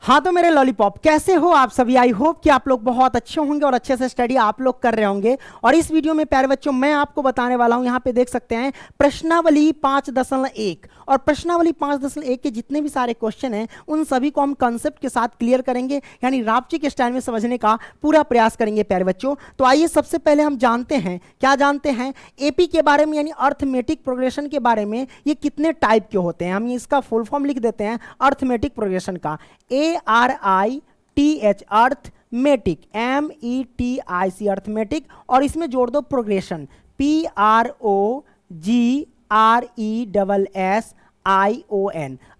हाँ तो मेरे लॉलीपॉप कैसे हो आप सभी। आई होप कि आप लोग बहुत अच्छे होंगे और अच्छे से स्टडी आप लोग कर रहे होंगे। और इस वीडियो में प्यारे बच्चों मैं आपको बताने वाला हूँ, यहाँ पे देख सकते हैं प्रश्नावली 5.1 और प्रश्नावली 5.1 के जितने भी सारे क्वेश्चन हैं उन सभी को हम कंसेप्ट के साथ क्लियर करेंगे, यानी रापची के स्टाइल में समझने का पूरा प्रयास करेंगे प्यारे बच्चों। तो आइए सबसे पहले हम जानते हैं, क्या जानते हैं एपी के बारे में, यानी अर्थमेटिक प्रोग्रेशन के बारे में। ये कितने टाइप के होते हैं, हम इसका फुल फॉर्म लिख देते हैं अर्थमेटिक प्रोग्रेशन का, ARITH अर्थमेटिक, METIC अर्थमेटिक, और इसमें जोड़ दो प्रोग्रेशन, PROGRESSION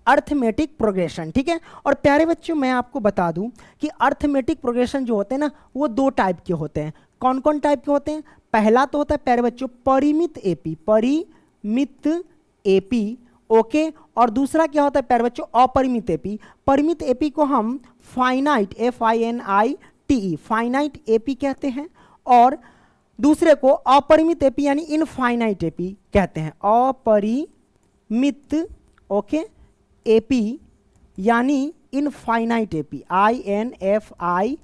अर्थमेटिक प्रोग्रेशन। ठीक है। और प्यारे बच्चों मैं आपको बता दूं कि अर्थमेटिक प्रोग्रेशन जो होते हैं ना वो दो टाइप के होते हैं। कौन कौन टाइप के होते हैं? पहला तो होता है प्यारे बच्चों परिमित एपी, परिमित एपी, ओके। और दूसरा क्या होता है प्यारे बच्चों अपरिमित एपी। परिमित एपी को हम फाइनाइट, FINITE फाइनाइट एपी कहते हैं, और दूसरे को अपरिमित एपी यानी इनफाइनाइट एपी कहते हैं। अपरिमित ओके एपी यानी infinite AP, INFINITE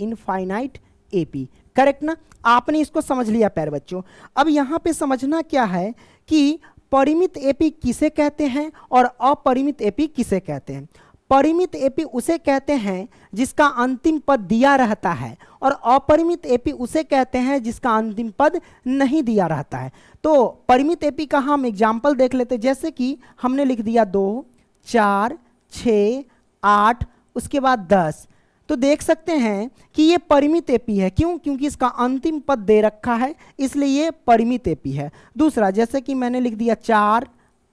infinite AP, correct ना। आपने इसको समझ लिया प्यारे बच्चों। अब यहां पे समझना क्या है कि परिमित एपी किसे कहते हैं और अपरिमित एपी किसे कहते हैं। परिमित एपी उसे कहते हैं जिसका अंतिम पद दिया रहता है, और अपरिमित एपी उसे कहते हैं जिसका अंतिम पद नहीं दिया रहता है। तो परिमित एपी का हम एग्जाम्पल देख लेते हैं, जैसे कि हमने लिख दिया 2, 4, 6, 8, उसके बाद 10। तो देख सकते हैं कि ये परिमित एपी है। क्यों? क्योंकि इसका अंतिम पद दे रखा है, इसलिए ये परिमित एपी है। दूसरा जैसे कि मैंने लिख दिया 4,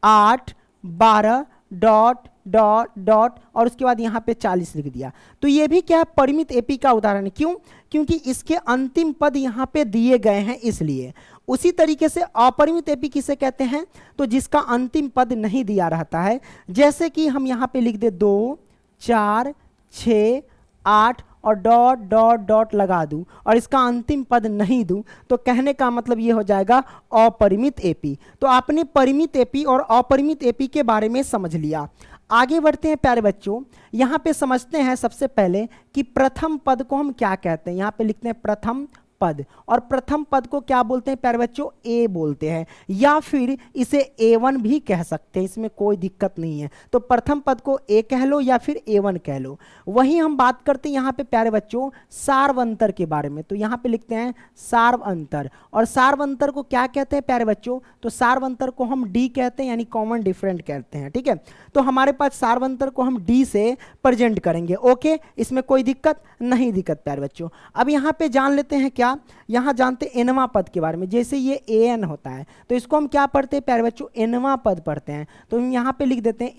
8, 12 डॉट डॉट डॉट और उसके बाद यहाँ पे 40 लिख दिया, तो ये भी क्या है परिमित एपी का उदाहरण है। क्यों? क्योंकि इसके अंतिम पद यहाँ पे दिए गए हैं इसलिए। उसी तरीके से अपरिमित एपी किसे कहते हैं? तो जिसका अंतिम पद नहीं दिया रहता है। जैसे कि हम यहाँ पे लिख दे 2, 4, 6, 8 और डॉट डॉट डॉट लगा दूं और इसका अंतिम पद नहीं दूं, तो कहने का मतलब ये हो जाएगा अपरिमित एपी। तो आपने परिमित एपी और अपरिमित एपी के बारे में समझ लिया। आगे बढ़ते हैं प्यारे बच्चों, यहाँ पे समझते हैं सबसे पहले कि प्रथम पद को हम क्या कहते हैं। यहाँ पे लिखते हैं प्रथम पद, और प्रथम पद को क्या बोलते हैं प्यारे बच्चों? ए बोलते हैं, या फिर इसे A1 भी कह सकते हैं, इसमें कोई दिक्कत नहीं है। तो प्रथम पद को ए कह लो या फिर A1 कह लो। वहीं हम बात करते हैं यहाँ पे प्यारे बच्चों सार्वंतर के बारे में, तो यहाँ पे लिखते हैं सार्वंतर। और सार्वंतर को क्या कहते हैं प्यारे बच्चों? तो सार्वंतर को हम D कहते हैं, यानी कॉमन डिफरेंट कहते हैं। ठीक है। तो हमारे पास सार्वंतर को हम D से प्रेजेंट करेंगे, ओके। इसमें कोई दिक्कत नहीं, दिक्कत प्यारे बच्चों। अब यहाँ पे जान लेते हैं क्या, यहाँ जानते हैं एनवा पद के बारे में। जैसे ये AN होता है तो इसको हम क्या पढ़ते हैं प्यारे बच्चों? एनवा पद पढ़ते हैं। तो हम यहाँ पे लिख देते हैं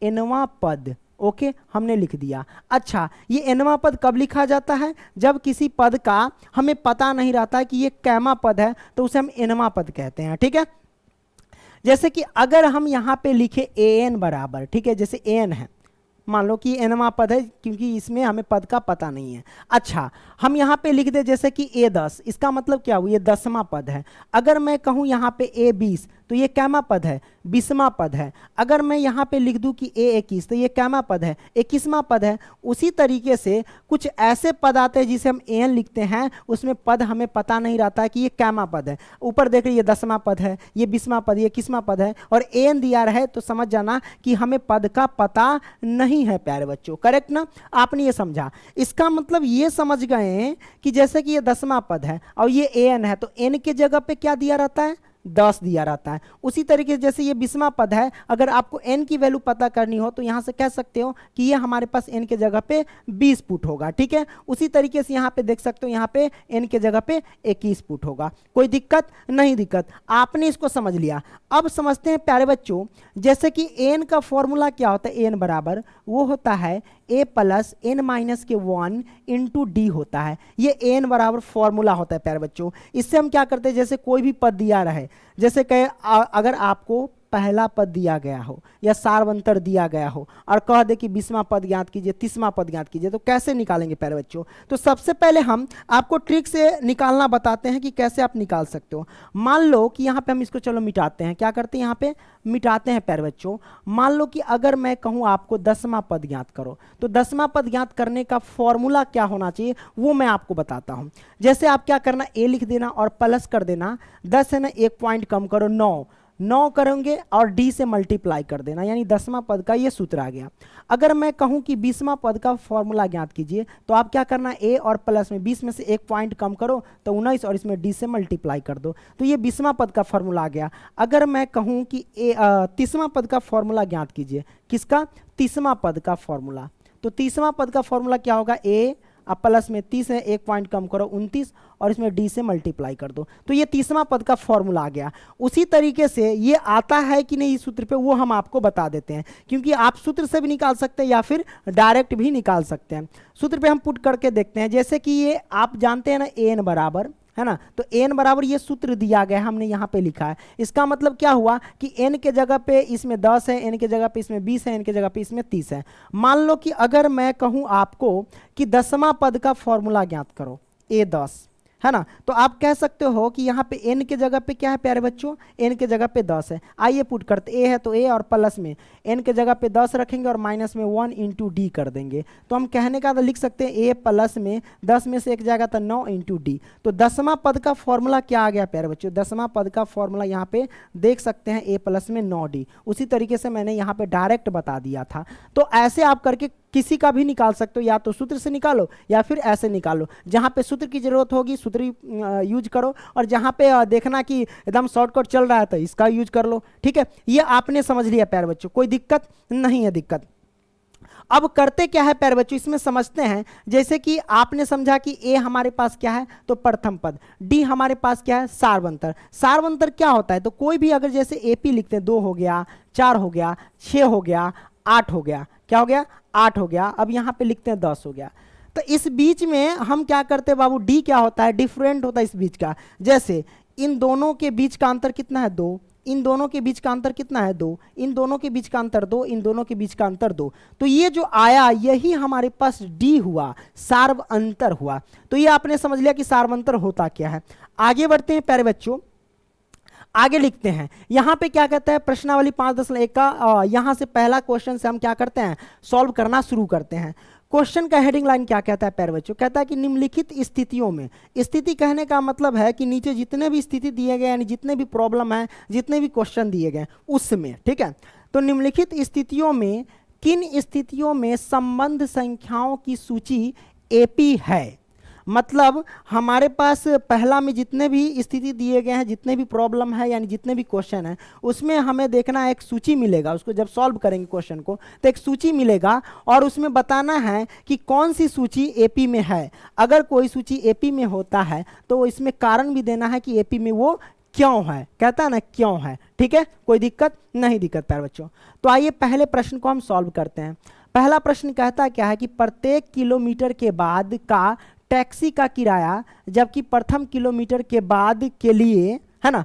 एनवा पद, ओके हमने लिख दिया। अच्छा, ये एनवा पद कब लिखा जाता है? जब किसी पद का हमें पता नहीं रहता है कि ये कैमा पद है, तो उसे हम एनवा पद कहते हैं। ठीक है। जैसे कि अगर हम यहाँ पे लिखे AN बराबर, ठीक है, जैसे AN है, मान लो कि एनवा पद है क्योंकि इसमें हमें पद का पता नहीं है। अच्छा, हम यहाँ पे लिख दे जैसे कि A10, इसका मतलब क्या हुआ? ये 10वां पद है। अगर मैं कहूँ यहाँ पे A20 तो ये कैमा पद है? 20वां पद है। अगर मैं यहाँ पे लिख दूँ कि A21 तो ये कैमा पद है? 21वां पद है। उसी तरीके से कुछ ऐसे पद आते हैं जिसे हम AN लिखते हैं, उसमें पद हमें पता नहीं रहता है कि ये कैमा पद है। ऊपर देख रहे ये 10वां पद है, ये 20वां पद, ये 21वां पद है, और AN दिया रहे तो समझ जाना कि हमें पद का पता नहीं है प्यारे बच्चों, करेक्ट ना। आपने ये समझा। इसका मतलब ये समझ गए कि जैसे कि ये 10वां पद है और ये AN है, तो N के जगह पे क्या दिया रहता है? 10 दिया रहता है। उसी तरीके से जैसे ये 20वां पद है, अगर आपको n की वैल्यू पता करनी हो तो यहां से कह सकते हो कि ये हमारे पास n के जगह पे 20 पुट होगा। ठीक है। उसी तरीके से यहाँ पे देख सकते हो, यहाँ पे n के जगह पे 21 पुट होगा। कोई दिक्कत नहीं, दिक्कत। आपने इसको समझ लिया। अब समझते हैं प्यारे बच्चों, जैसे कि n का फॉर्मूला क्या होता है? n बराबर वो होता है A plus n-1 into D होता है। ये n बराबर फॉर्मूला होता है प्यारे बच्चों। इससे हम क्या करते हैं, जैसे कोई भी पद दिया रहे, जैसे कहे अगर आपको पहला पद दिया गया हो या सार्वंतर दिया गया हो और कह दे कि 20वां पद ज्ञात कीजिए, 30वां पद ज्ञात कीजिए, तो कैसे निकालेंगे प्यारे बच्चों? तो सबसे पहले हम आपको ट्रिक से निकालना बताते हैं कि कैसे आप निकाल सकते हो। मान लो कि यहाँ पे हम इसको चलो मिटाते हैं। क्या करते हैं यहाँ पे? मिटाते हैं प्यारे बच्चों। मान लो कि अगर मैं कहूँ आपको 10वां पद ज्ञात करो, तो 10वां पद ज्ञात करने का फॉर्मूला क्या होना चाहिए वो मैं आपको बताता हूँ। जैसे आप क्या करना, ए लिख देना और प्लस कर देना, 10 है ना, 1 पॉइंट कम करो, 9 करेंगे और डी से मल्टीप्लाई कर देना, यानी 10वां पद का ये सूत्र आ गया। अगर मैं कहूं कि 20वां पद का फॉर्मूला ज्ञात कीजिए, तो आप क्या करना, ए और प्लस में 20 में से 1 पॉइंट कम करो तो 19 और इसमें डी से मल्टीप्लाई कर दो, तो ये 20वां पद का फॉर्मूला आ गया। अगर मैं कहूं कि 30वां पद का फॉर्मूला ज्ञात कीजिए, किसका? 30वां पद का फॉर्मूला। तो 30वां पद का फॉर्मूला क्या होगा? ए अब प्लस में 30 है, 1 पॉइंट कम करो 29 और इसमें डी से मल्टीप्लाई कर दो, तो ये 30वां पद का फॉर्मूला आ गया। उसी तरीके से ये आता है कि नहीं इस सूत्र पे, वो हम आपको बता देते हैं, क्योंकि आप सूत्र से भी निकाल सकते हैं या फिर डायरेक्ट भी निकाल सकते हैं। सूत्र पे हम पुट करके देखते हैं। जैसे कि ये आप जानते हैं ना, एन बराबर है ना, तो n बराबर ये सूत्र दिया गया है, हमने यहाँ पे लिखा है। इसका मतलब क्या हुआ कि n के जगह पे इसमें 10 है, n के जगह पे इसमें 20 है, n के जगह पे इसमें 30 है। मान लो कि अगर मैं कहूँ आपको कि 10वां पद का फॉर्मूला ज्ञात करो, A10 है ना, तो आप कह सकते हो कि यहाँ पे n के जगह पे क्या है प्यारे बच्चों? n के जगह पे 10 है। आइए पुट करते, a है तो a और प्लस में n के जगह पे 10 रखेंगे और माइनस में 1 इंटू डी कर देंगे, तो हम कहने का तो लिख सकते हैं a प्लस में 10 में से 1 जाएगा तो 9 इंटू डी। तो 10वां पद का फॉर्मूला क्या आ गया प्यारे बच्चों? 10वां पद का फॉर्मूला यहाँ पे देख सकते हैं, a प्लस में 9d। उसी तरीके से मैंने यहाँ पे डायरेक्ट बता दिया था। तो ऐसे आप करके किसी का भी निकाल सकते हो, या तो सूत्र से निकालो या फिर ऐसे निकालो। जहाँ पे सूत्र की जरूरत होगी सूत्र यूज करो, और जहाँ पे देखना कि एकदम शॉर्टकट चल रहा है तो इसका यूज कर लो। ठीक है, ये आपने समझ लिया प्यारे बच्चों, कोई दिक्कत नहीं है। दिक्कत अब करते क्या है प्यारे बच्चों, इसमें समझते हैं। जैसे कि आपने समझा कि ए हमारे पास क्या है, तो प्रथम पद, डी हमारे पास क्या है, सार्वंतर। सार्वंतर क्या होता है? तो कोई भी अगर जैसे एपी लिखते हैं, 2 हो गया, 4 हो गया, 6 हो गया, 8 हो गया, क्या हो गया, 8 हो गया। अब यहाँ पे लिखते हैं 10 हो गया। तो इस बीच में हम क्या करते हैं बाबू, डी क्या होता है, डिफरेंट होता है इस बीच का। जैसे इन दोनों के बीच का अंतर कितना है, 2, इन दोनों के बीच का अंतर कितना है, 2, इन दोनों के बीच का अंतर 2, इन दोनों के बीच का अंतर 2। तो ये जो आया यही हमारे पास डी हुआ, सार्व अंतर हुआ। तो ये आपने समझ लिया कि सार्वंतर होता क्या है। आगे बढ़ते हैं प्यारे बच्चों, आगे लिखते हैं। यहां पे क्या कहता है, प्रश्नावली 5.1 का यहां से पहला क्वेश्चन से हम क्या करते हैं, सॉल्व करना शुरू करते हैं। क्वेश्चन का हेडिंग लाइन क्या कहता है प्यारे बच्चों? कहता है कि निम्नलिखित स्थितियों में, स्थिति कहने का मतलब है कि नीचे जितने भी स्थिति दिए गए, यानी जितने भी प्रॉब्लम है, जितने भी क्वेश्चन दिए गए उसमें, ठीक है, तो निम्नलिखित स्थितियों में किन स्थितियों में संबंध संख्याओं की सूची एपी है। मतलब हमारे पास पहला में जितने भी स्थिति दिए गए हैं, जितने भी प्रॉब्लम है, यानी जितने भी क्वेश्चन हैं, उसमें हमें देखना एक सूची मिलेगा। उसको जब सॉल्व करेंगे क्वेश्चन को तो एक सूची मिलेगा और उसमें बताना है कि कौन सी सूची एपी में है। अगर कोई सूची एपी में होता है तो इसमें कारण भी देना है कि एपी में वो क्यों है, कहता है ना क्यों है। ठीक है, कोई दिक्कत नहीं, दिक्कत प्यारे बच्चों। तो आइए पहले प्रश्न को हम सॉल्व करते हैं। पहला प्रश्न कहता क्या है कि प्रत्येक किलोमीटर के बाद का टैक्सी का किराया, जबकि प्रथम किलोमीटर के बाद के लिए, है ना,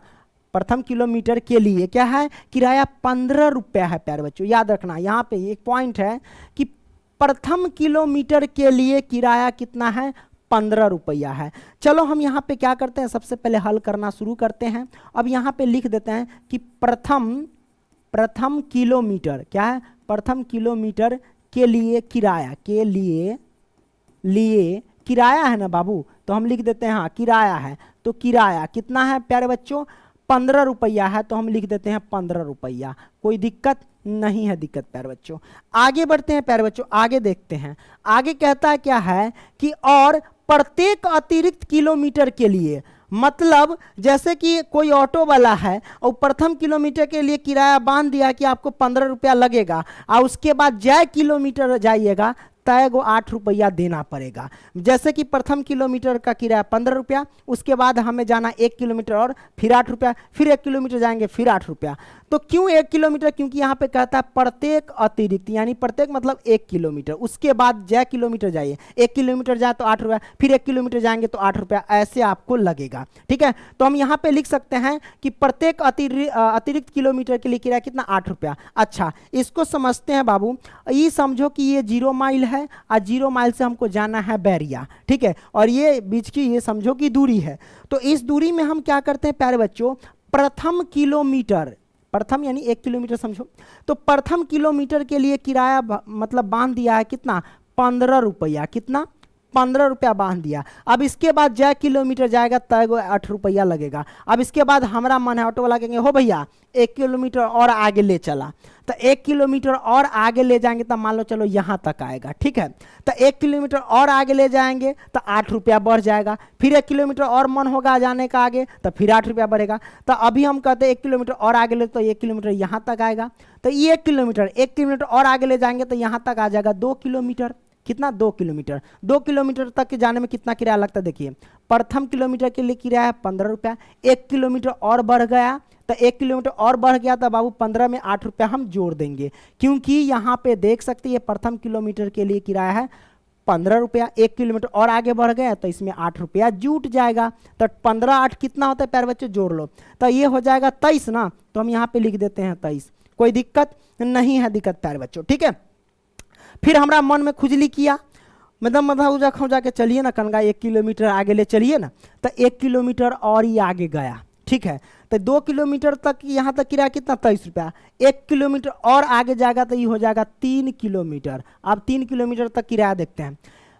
प्रथम किलोमीटर के लिए क्या है, किराया 15 रुपया है प्यारे बच्चों। याद रखना यहाँ पे एक पॉइंट है कि प्रथम किलोमीटर के लिए किराया कितना है, 15 रुपया है। चलो हम यहाँ पे क्या करते हैं, सबसे पहले हल करना शुरू करते हैं। अब यहाँ पे लिख देते हैं कि प्रथम किलोमीटर क्या है, प्रथम किलोमीटर के लिए किराया, के लिए किराया है ना बाबू, तो हम लिख देते हैं हाँ किराया है। तो किराया कितना है प्यारे बच्चों, 15 रुपया है, तो हम लिख देते हैं 15 रुपया। कोई दिक्कत नहीं है, दिक्कत प्यारे बच्चों। आगे बढ़ते हैं प्यारे बच्चों, आगे देखते हैं। आगे कहता है क्या है कि और प्रत्येक अतिरिक्त किलोमीटर के लिए, मतलब जैसे कि कोई ऑटो वाला है और प्रथम किलोमीटर के लिए किराया बांध दिया कि आपको 15 रुपया लगेगा, और उसके बाद जय किलोमीटर जाइएगा तय गो 8 रुपया देना पड़ेगा। जैसे कि प्रथम किलोमीटर का किराया 15 रुपया, उसके बाद हमें जाना 1 किलोमीटर और फिर 8 रुपया, फिर 1 किलोमीटर जाएंगे फिर 8 रुपया। तो क्यों 1 किलोमीटर? क्योंकि यहाँ पे कहता है प्रत्येक अतिरिक्त, यानी प्रत्येक मतलब 1 किलोमीटर, उसके बाद जय किलोमीटर जाइए, 1 किलोमीटर जाए तो 8 रुपया, फिर 1 किलोमीटर जाएंगे तो 8 रुपया, ऐसे आपको लगेगा। ठीक है, तो हम यहाँ पे लिख सकते हैं कि प्रत्येक अतिरिक्त किलोमीटर के लिए किराया कितना? 8 रुपया। अच्छा, इसको समझते हैं बाबू। ये समझो कि ये 0 माइल है और 0 माइल से हमको जाना है बैरिया। ठीक है, और ये बीच की ये समझो कि दूरी है। तो इस दूरी में हम क्या करते हैं प्यारे बच्चों, प्रथम किलोमीटर, प्रथम यानी 1 किलोमीटर समझो, तो प्रथम किलोमीटर के लिए किराया मतलब बांध दिया है कितना? 15 रुपया। कितना? 15 रुपया बांध दिया। अब इसके बाद जय किलोमीटर जाएगा तय गो 8 रुपया लगेगा। अब इसके बाद हमारा मन है ऑटो वाला कहेंगे हो भैया 1 किलोमीटर और आगे ले चला, तो 1 किलोमीटर और आगे ले जाएंगे तो मान लो चलो यहाँ तक आएगा। ठीक है, तो 1 किलोमीटर और आगे ले जाएंगे तो 8 रुपया बढ़ जाएगा, फिर 1 किलोमीटर और मन होगा जाने का आगे तो फिर 8 रुपया बढ़ेगा। तो अभी हम कहते हैं 1 किलोमीटर और आगे ले तो 1 किलोमीटर यहाँ तक आएगा, तो ये 1 किलोमीटर और आगे ले जाएंगे तो यहाँ तक आ जाएगा 2 किलोमीटर। कितना? 2 किलोमीटर। 2 किलोमीटर तक के जाने में कितना किराया लगता है? देखिए, प्रथम किलोमीटर के लिए किराया है 15 रुपया, 1 किलोमीटर और बढ़ गया तो 1 किलोमीटर और बढ़ गया तो बाबू 15 में 8 रुपया हम जोड़ देंगे, क्योंकि यहाँ पे देख सकते हैं प्रथम किलोमीटर के लिए किराया है 15 रुपया, 1 किलोमीटर और आगे बढ़ गया तो इसमें 8 रुपया जुट जाएगा। तो 15 8 कितना होता है प्यारे बच्चों? जोड़ लो तो ये हो जाएगा 23 ना, तो हम यहाँ पे लिख देते हैं 23। कोई दिक्कत नहीं है दिक्कत प्यारे बच्चों। ठीक है, फिर हमारा मन में खुजली किया, मतलब मधा उजा खौजा के चलिए ना कनगा 1 किलोमीटर आगे ले चलिए ना, तो 1 किलोमीटर और ही आगे गया। ठीक है, तो 2 किलोमीटर तक यहाँ तक किराया कितना? 23 रुपया। 1 किलोमीटर और आगे जाएगा तो ये हो जाएगा 3 किलोमीटर। अब 3 किलोमीटर तक किराया देखते हैं।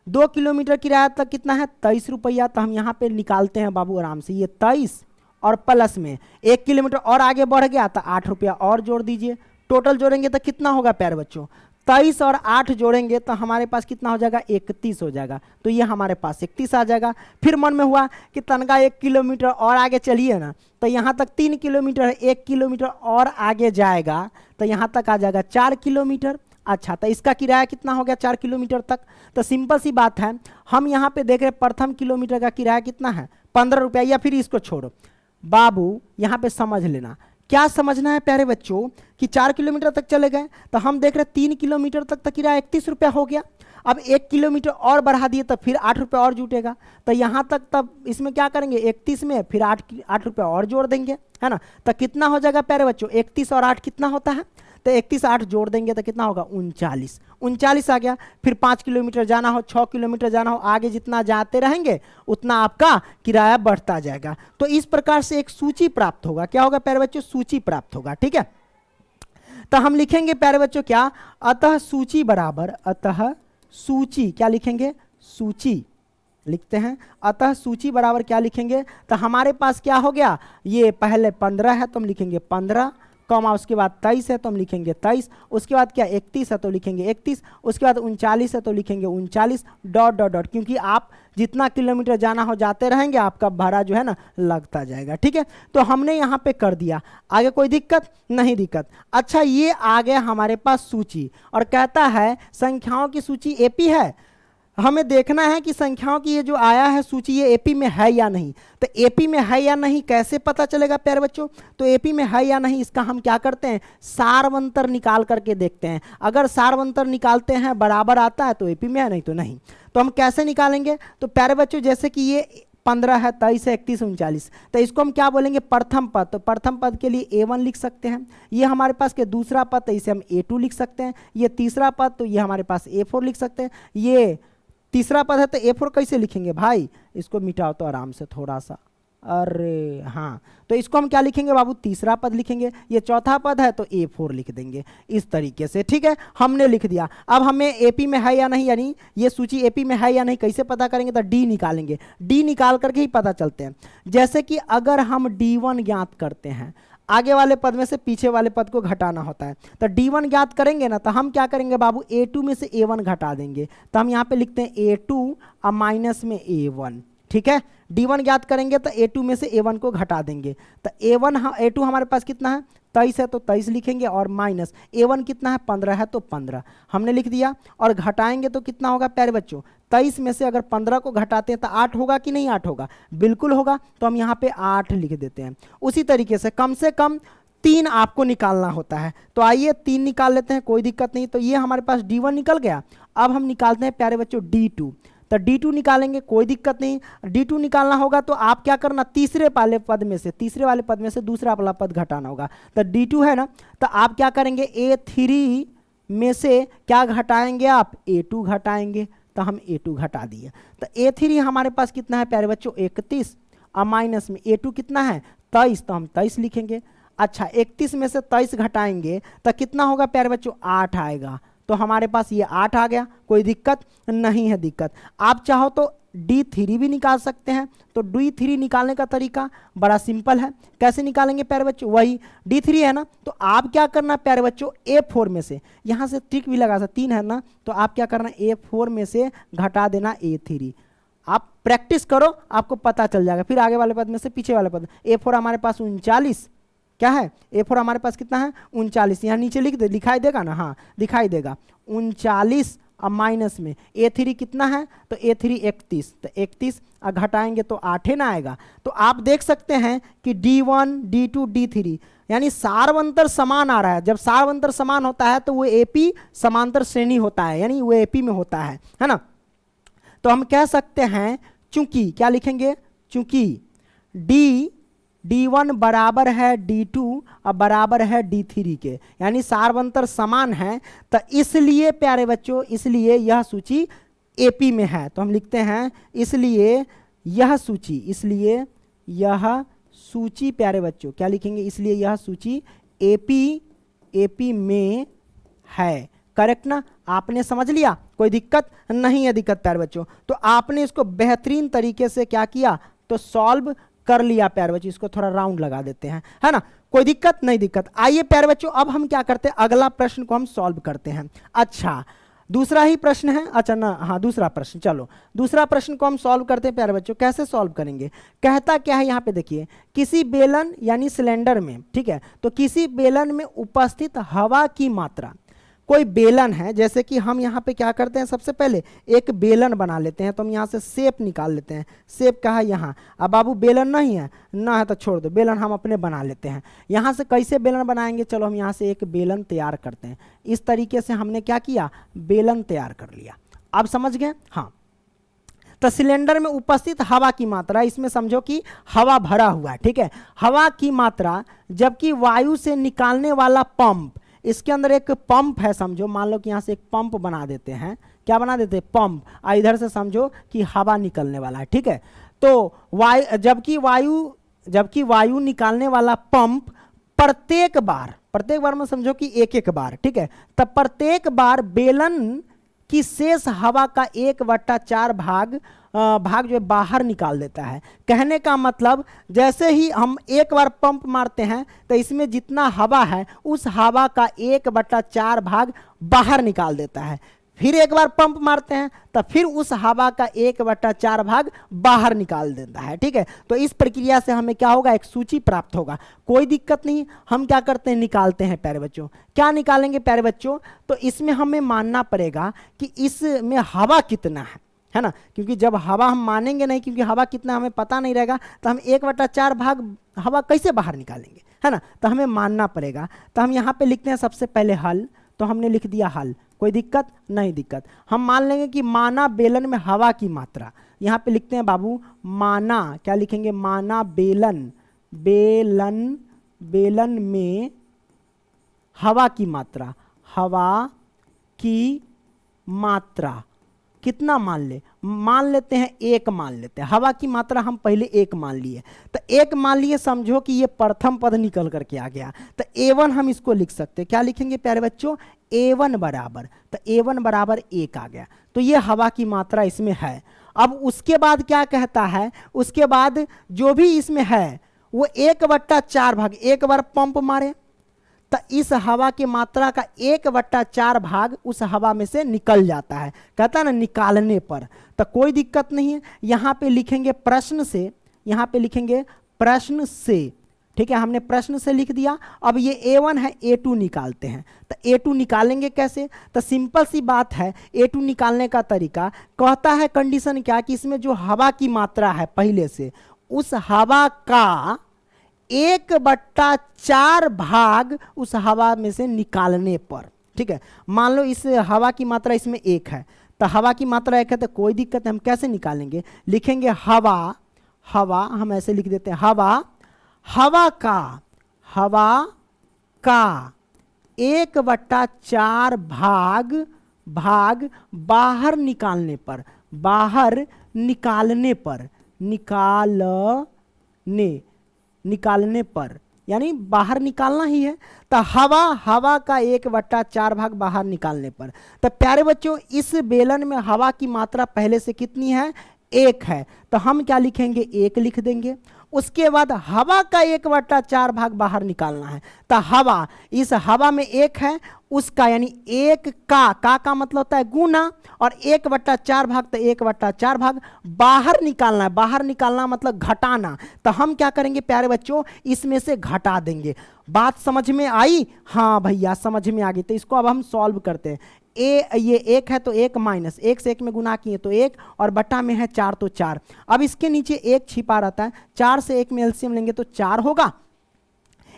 2 किलोमीटर किराया तक कितना है? 23 रुपया। तो हम यहाँ पे निकालते हैं बाबू आराम से, ये 23 और प्लस में 1 किलोमीटर और आगे बढ़ गया तो 8 रुपया और जोड़ दीजिए। टोटल जोड़ेंगे तो कितना होगा प्यारे बच्चों? 23 और 8 जोड़ेंगे तो हमारे पास कितना हो जाएगा? 31 हो जाएगा। तो ये हमारे पास 31 आ जाएगा। फिर मन में हुआ कि तनका 1 किलोमीटर और आगे चलिए ना, तो यहाँ तक 3 किलोमीटर है, 1 किलोमीटर और आगे जाएगा तो यहाँ तक आ जाएगा 4 किलोमीटर। अच्छा, तो इसका किराया कितना हो गया 4 किलोमीटर तक? तो सिंपल सी बात है, हम यहाँ पे देख रहे हैं प्रथम किलोमीटर का किराया कितना है? 15 रुपया। या फिर इसको छोड़ो बाबू, यहाँ पे समझ लेना, क्या समझना है प्यारे बच्चों कि 4 किलोमीटर तक चले गए तो हम देख रहे 3 किलोमीटर तक किराया 31 रुपया हो गया। अब 1 किलोमीटर और बढ़ा दिए तो फिर 8 रुपया और जुटेगा, तो यहाँ तक तब इसमें क्या करेंगे 31 में फिर 8 रुपया और जोड़ देंगे, है ना। तो कितना हो जाएगा प्यारे बच्चों? 31 और 8 कितना होता है? तो 31 8 जोड़ देंगे तो कितना होगा? 39 आ गया। फिर 5 किलोमीटर जाना हो, 6 किलोमीटर जाना हो, आगे जितना जाते रहेंगे उतना आपका किराया बढ़ता जाएगा। तो इस प्रकार से एक सूची प्राप्त होगा। क्या होगा प्यारे बच्चों? सूची प्राप्त होगा। ठीक है, तो हम लिखेंगे प्यारे बच्चों क्या? अतः सूची बराबर, अतः सूची क्या लिखेंगे? सूची लिखते हैं। अतः सूची बराबर क्या लिखेंगे? तो हमारे पास क्या हो गया? ये पहले 15 है तो हम लिखेंगे 15, कॉमा उसके बाद 23 है तो हम लिखेंगे 23, उसके बाद क्या 31 है तो लिखेंगे 31, उसके बाद 39 है तो लिखेंगे 39, डॉट डॉट डॉट, क्योंकि आप जितना किलोमीटर जाना हो जाते रहेंगे आपका भाड़ा जो है ना लगता जाएगा। ठीक है, तो हमने यहाँ पे कर दिया। आगे कोई दिक्कत नहीं? दिक्कत। अच्छा, ये आ गया हमारे पास सूची और कहता है संख्याओं की सूची एपी है। हमें देखना है कि संख्याओं की ये जो आया है सूची ये एपी में है या नहीं। तो एपी में है या नहीं कैसे पता चलेगा प्यारे बच्चों? तो एपी में है या नहीं इसका हम क्या करते हैं? सारवंतर निकाल करके देखते हैं। अगर सारवंतर निकालते हैं बराबर आता है तो एपी में है, नहीं तो नहीं। तो हम कैसे निकालेंगे? तो प्यारे बच्चों जैसे कि ये 15 है, 23 है, 31 39, तो इसको हम क्या बोलेंगे? प्रथम पद। तो प्रथम पद के लिए A1 लिख सकते हैं। ये हमारे पास के दूसरा पद, तो इसे हम A2 लिख सकते हैं। ये तीसरा पद, तो ये हमारे पास A4 लिख सकते हैं। ये तीसरा पद है तो A4 कैसे लिखेंगे भाई? इसको मिटाओ तो आराम से थोड़ा सा, अरे हाँ, तो इसको हम क्या लिखेंगे बाबू? तीसरा पद लिखेंगे। ये चौथा पद है तो A4 लिख देंगे इस तरीके से। ठीक है, हमने लिख दिया। अब हमें एपी में है या नहीं, यानी ये सूची एपी में है या नहीं कैसे पता करेंगे? तो डी निकालेंगे। डी निकाल करके ही पता चलते हैं। जैसे कि अगर हम D1 ज्ञात करते हैं, आगे वाले पद में से पीछे वाले पद को घटाना होता है, तो D1 ज्ञात करेंगे ना, तो हम क्या करेंगे बाबू? A2 में से A1 घटा देंगे। तो हम यहाँ पे लिखते हैं A2 और माइनस में A1। ठीक है। D1 ज्ञात करेंगे तो A2 में से A1 को घटा देंगे, तो A2 हमारे पास कितना है 23 है तो 23 लिखेंगे, और माइनस A1 कितना है 15 है तो 15 हमने लिख दिया। और घटाएंगे तो कितना होगा प्यारे बच्चों, 23 में से अगर 15 को घटाते हैं तो 8 होगा कि नहीं, 8 होगा, बिल्कुल होगा, तो हम यहाँ पे 8 लिख देते हैं। उसी तरीके से कम 3 आपको निकालना होता है, तो आइए 3 निकाल लेते हैं, कोई दिक्कत नहीं। तो ये हमारे पास D1 निकल गया। अब हम निकालते हैं प्यारे बच्चों D2, तो D2 निकालेंगे, कोई दिक्कत नहीं। D2 निकालना होगा तो आप क्या करना, तीसरे वाले पद में से दूसरा वाला पद घटाना होगा। तो D2 है ना, तो आप क्या करेंगे, A3 में से क्या घटाएंगे आप, A2 घटाएंगे, तो हम A2 घटा दिए। तो A3 हमारे पास कितना है प्यारे बच्चों 31, और माइनस में A2 कितना है 23, तो हम 23 लिखेंगे। अच्छा 31 में से 23 घटाएंगे तो कितना होगा प्यारे बच्चों 8 आएगा, तो हमारे पास ये 8 आ गया, कोई दिक्कत नहीं है। दिक्कत आप चाहो तो D3 भी निकाल सकते हैं, तो D3 निकालने का तरीका बड़ा सिंपल है। कैसे निकालेंगे प्यारे बच्चों, वही D3 है ना, तो आप क्या करना प्यारे बच्चों A4 में से, यहाँ से ट्रिक भी लगा सकते, 3 है ना, तो आप क्या करना A4 में से घटा देना A3। आप प्रैक्टिस करो, आपको पता चल जाएगा, फिर आगे वाले पद में से पीछे वाले पद। A4 हमारे पास 39, क्या है A4 हमारे पास कितना है 39, यहाँ नीचे लिख दे, दिखाई देगा ना, हाँ दिखाई देगा 39, अब माइनस में A3 कितना है, तो A3 31, तो 31 घटाएंगे तो 8 ना आएगा। तो आप देख सकते हैं कि D1 D2 D3 यानी सार्वंतर समान आ रहा है। जब सार्वंतर समान होता है तो वो AP समांतर श्रेणी होता है, यानी वो AP में होता है ना। तो हम कह सकते हैं चूंकि क्या लिखेंगे, चूंकि D1 बराबर है D2 और बराबर है D3 के, यानी सार्वंतर समान है, तो इसलिए प्यारे बच्चों, इसलिए यह सूची AP में है। तो हम लिखते हैं इसलिए यह सूची प्यारे बच्चों क्या लिखेंगे, इसलिए यह सूची AP में है। करेक्ट ना, आपने समझ लिया, कोई दिक्कत नहीं है। दिक्कत प्यारे बच्चों, तो आपने इसको बेहतरीन तरीके से क्या किया, तो सॉल्व कर लिया प्यारे बच्चों। इसको थोड़ा राउंड लगा देते हैं, है ना, कोई दिक्कत नहीं। दिक्कत आइए प्यारे बच्चों, अब हम क्या करते हैं, अगला प्रश्न को हम सॉल्व करते हैं। अच्छा दूसरा ही प्रश्न है, अच्छा ना, हाँ दूसरा प्रश्न, चलो दूसरा प्रश्न को हम सॉल्व करते हैं प्यारे बच्चों। कैसे सॉल्व करेंगे, कहता क्या है यहाँ पे देखिए, किसी बेलन यानी सिलेंडर में, ठीक है, तो किसी बेलन में उपस्थित हवा की मात्रा, कोई बेलन है, जैसे कि हम यहाँ पे क्या करते हैं, सबसे पहले एक बेलन बना लेते हैं, तो हम यहाँ से शेप निकाल लेते हैं। शेप कहाँ है यहाँ, अब बाबू बेलन नहीं है ना, है तो छोड़ दो, बेलन हम अपने बना लेते हैं। यहाँ से कैसे बेलन बनाएंगे, चलो हम यहाँ से एक बेलन तैयार करते हैं। इस तरीके से हमने क्या किया, बेलन तैयार कर लिया। आप समझ गए, हाँ। तो सिलेंडर में उपस्थित हवा की मात्रा, इसमें समझो कि हवा भरा हुआ है, ठीक है, हवा की मात्रा, जबकि वायु से निकालने वाला पंप, इसके अंदर एक पंप है समझो, मान लो कि यहाँ से एक पंप बना देते हैं, क्या बना देते हैं, पंप, इधर से समझो कि हवा निकलने वाला है, ठीक है। तो जबकि वायु निकालने वाला पंप प्रत्येक बार में समझो कि एक बार, ठीक है, तब प्रत्येक बार बेलन की शेष हवा का 1/4 भाग जो है बाहर निकाल देता है। कहने का मतलब, जैसे ही हम एक बार पंप मारते हैं तो इसमें जितना हवा है उस हवा का 1/4 भाग बाहर निकाल देता है। फिर एक बार पंप मारते हैं तो फिर उस हवा का 1/4 भाग बाहर निकाल देता है, ठीक है। तो इस प्रक्रिया से हमें क्या होगा, एक सूची प्राप्त होगा। कोई दिक्कत नहीं, हम क्या करते हैं, निकालते हैं प्यारे बच्चों। क्या निकालेंगे प्यारे बच्चों, तो इसमें हमें मानना पड़ेगा कि इसमें हवा कितना है ना, क्योंकि जब हवा हम मानेंगे नहीं, क्योंकि हवा कितना हमें पता नहीं रहेगा, तो हम 1/4 भाग हवा कैसे बाहर निकालेंगे, है ना, तो हमें मानना पड़ेगा। तो हम यहाँ पे लिखते हैं सबसे पहले हल, तो हमने लिख दिया हल, कोई दिक्कत नहीं। दिक्कत हम मान लेंगे कि माना बेलन में हवा की मात्रा, यहाँ पे लिखते हैं बाबू माना, क्या लिखेंगे, माना बेलन में हवा की मात्रा कितना मान लेते हैं, 1 मान लेते हैं। हवा की मात्रा हम पहले 1 मान लिए, तो 1 मान लिए, समझो कि ये प्रथम पद निकल करके आ गया, तो A1 हम इसको लिख सकते हैं। क्या लिखेंगे प्यारे बच्चों, A1 बराबर, तो A1 बराबर 1 आ गया, तो ये हवा की मात्रा इसमें है। अब उसके बाद क्या कहता है, उसके बाद जो भी इसमें है वो 1/4 भाग, एक बार पंप मारे तो इस हवा की मात्रा का 1/4 भाग उस हवा में से निकल जाता है, कहता है ना निकालने पर। तो कोई दिक्कत नहीं है, यहाँ पे लिखेंगे प्रश्न से, यहाँ पे लिखेंगे प्रश्न से, ठीक है, हमने प्रश्न से लिख दिया। अब ये A1 है, A2 निकालते हैं। तो A2 निकालेंगे कैसे? तो सिंपल सी बात है, A2 निकालने का तरीका कहता है कंडीशन क्या कि इसमें जो हवा की मात्रा है पहले से, उस हवा का 1/4 भाग उस हवा में से निकालने पर, ठीक है। मान लो इस हवा की मात्रा इसमें 1 है, तो हवा की मात्रा 1 है तो कोई दिक्कत है, हम कैसे निकालेंगे? लिखेंगे हवा, हवा हम ऐसे लिख देते हैं, हवा का 1/4 भाग बाहर निकालने पर, निकालने पर यानी बाहर निकालना ही है। तो हवा का 1/4 भाग बाहर निकालने पर। तो प्यारे बच्चों इस बेलन में हवा की मात्रा पहले से कितनी है? 1 है, तो हम क्या लिखेंगे? 1 लिख देंगे। उसके बाद हवा का 1/4 भाग बाहर निकालना है, तो हवा, इस हवा में 1 है, उसका यानी 1 का मतलब होता है गुना, और 1/4 भाग, तो 1/4 भाग बाहर निकालना है। बाहर निकालना मतलब घटाना, तो हम क्या करेंगे प्यारे बच्चों? इसमें से घटा देंगे। बात समझ में आई? हाँ भैया समझ में आ गई। तो इसको अब हम सॉल्व करते हैं। ये 1 है तो 1 माइनस 1 से 1 में गुना किए तो 1, और बटा में है 4 तो 4। अब इसके नीचे 1 छिपा रहता है, 4 से 1 में एलसीएम लेंगे तो 4 होगा।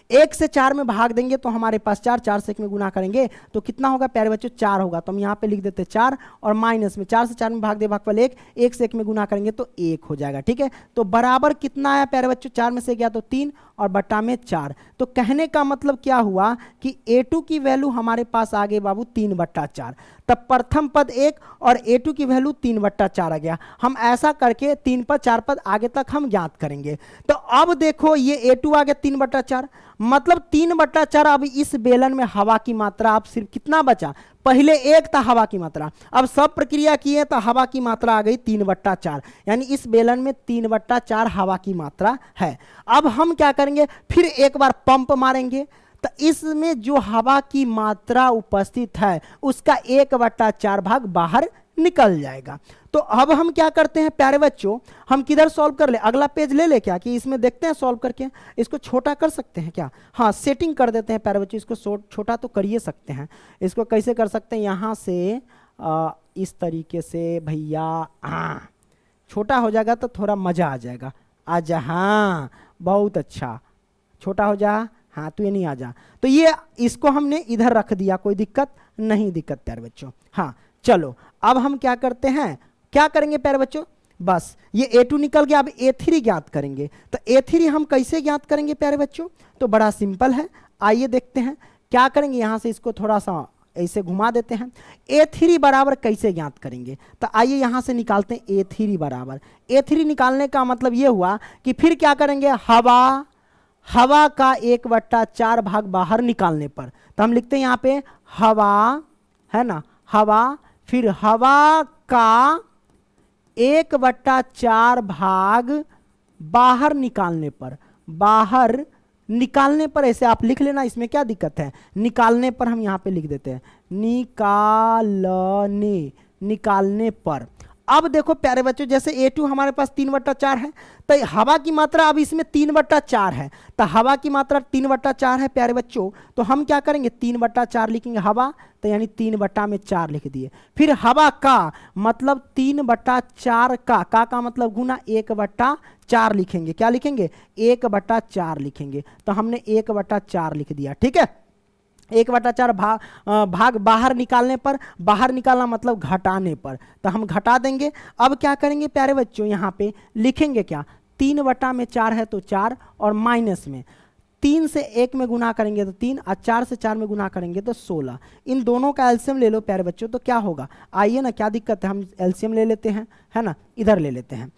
1 से 4 में भाग देंगे तो हमारे पास 4, 4 से 1 में गुना करेंगे तो कितना होगा प्यारे बच्चों? 4 होगा। तो हम यहाँ पे लिख देते 4, और माइनस में 4 से 4 में भाग दे भागफल 1, 1 से 1 में गुना करेंगे तो 1 हो जाएगा, ठीक है। तो बराबर कितना आया प्यारे बच्चों? 4 में से गया तो 3, और बटा में 4। तो कहने का मतलब क्या हुआ कि A2 की वैल्यू हमारे पास आ गई बाबू 3/4। तब प्रथम पद 1 और A2 की वैल्यू 3/4 आ गया। हम ऐसा करके 3 पद 4 पद आगे तक हम ज्ञात करेंगे। तो अब देखो ये A2 आ गया 3/4, मतलब 3/4। अब इस बेलन में हवा की मात्रा अब सिर्फ कितना बचा? पहले 1 था हवा की मात्रा, अब सब प्रक्रिया किए तो हवा की मात्रा आ गई 3/4, यानी इस बेलन में 3/4 हवा की मात्रा है। अब हम क्या करेंगे? फिर एक बार पंप मारेंगे, तो इसमें जो हवा की मात्रा उपस्थित है उसका 1/4 भाग बाहर निकल जाएगा। तो अब हम क्या करते हैं प्यारे बच्चों? हम किधर सॉल्व कर ले? अगला पेज ले ले क्या, कि इसमें देखते हैं सॉल्व करके। इसको छोटा कर सकते हैं क्या? हाँ सेटिंग कर देते हैं प्यारे बच्चों, इसको छोटा तो करिए सकते हैं। इसको कैसे कर सकते हैं? यहाँ से इस तरीके से भैया, हाँ छोटा हो जाएगा तो थोड़ा मज़ा आ जाएगा। आजा, हाँ बहुत अच्छा, छोटा हो जा, हाँ तू ये नहीं आ जा। तो ये इसको हमने इधर रख दिया, कोई दिक्कत नहीं, दिक्कत प्यारे बच्चों। हाँ चलो अब हम क्या करते हैं, क्या करेंगे प्यारे बच्चों? बस ये A2 निकल गया, अब A3 ज्ञात करेंगे। तो A3 हम कैसे ज्ञात करेंगे प्यारे बच्चों? तो बड़ा सिंपल है, आइए देखते हैं क्या करेंगे। यहाँ से इसको थोड़ा सा ऐसे घुमा देते हैं। A3 बराबर कैसे ज्ञात करेंगे? तो आइए यहाँ से निकालते हैं A3 बराबर। A3 निकालने का मतलब ये हुआ कि फिर क्या करेंगे? हवा का 1/4 भाग बाहर निकालने पर। तो हम लिखते हैं यहाँ पे हवा, है ना, हवा, फिर हवा का 1/4 भाग बाहर निकालने पर। बाहर निकालने पर ऐसे आप लिख लेना, इसमें क्या दिक्कत है? निकालने पर हम यहाँ पे लिख देते हैं निकालने पर। अब देखो प्यारे बच्चों, जैसे A2 हमारे पास 3/4 है, तो हवा की मात्रा अब इसमें 3/4 है। तो हवा की मात्रा 3/4 है प्यारे बच्चों, तो हम क्या करेंगे? 3/4 लिखेंगे हवा, तो यानी 3/4 लिख दिए। फिर हवा का मतलब 3/4 का मतलब गुना 1/4 लिखेंगे। क्या लिखेंगे? 1/4 लिखेंगे। तो हमने 1/4 लिख दिया, ठीक है। 1/4 भाग बाहर निकालने पर, बाहर निकालना मतलब घटाने पर, तो हम घटा देंगे। अब क्या करेंगे प्यारे बच्चों? यहाँ पे लिखेंगे क्या? 3/4 है तो 4, और माइनस में 3 से 1 में गुना करेंगे तो 3, और 4 से 4 में गुना करेंगे तो 16। इन दोनों का एलसीएम ले लो प्यारे बच्चों, तो क्या होगा? आइए ना, क्या दिक्कत है, हम एलसीएम ले लेते हैं, है ना, इधर ले लेते हैं।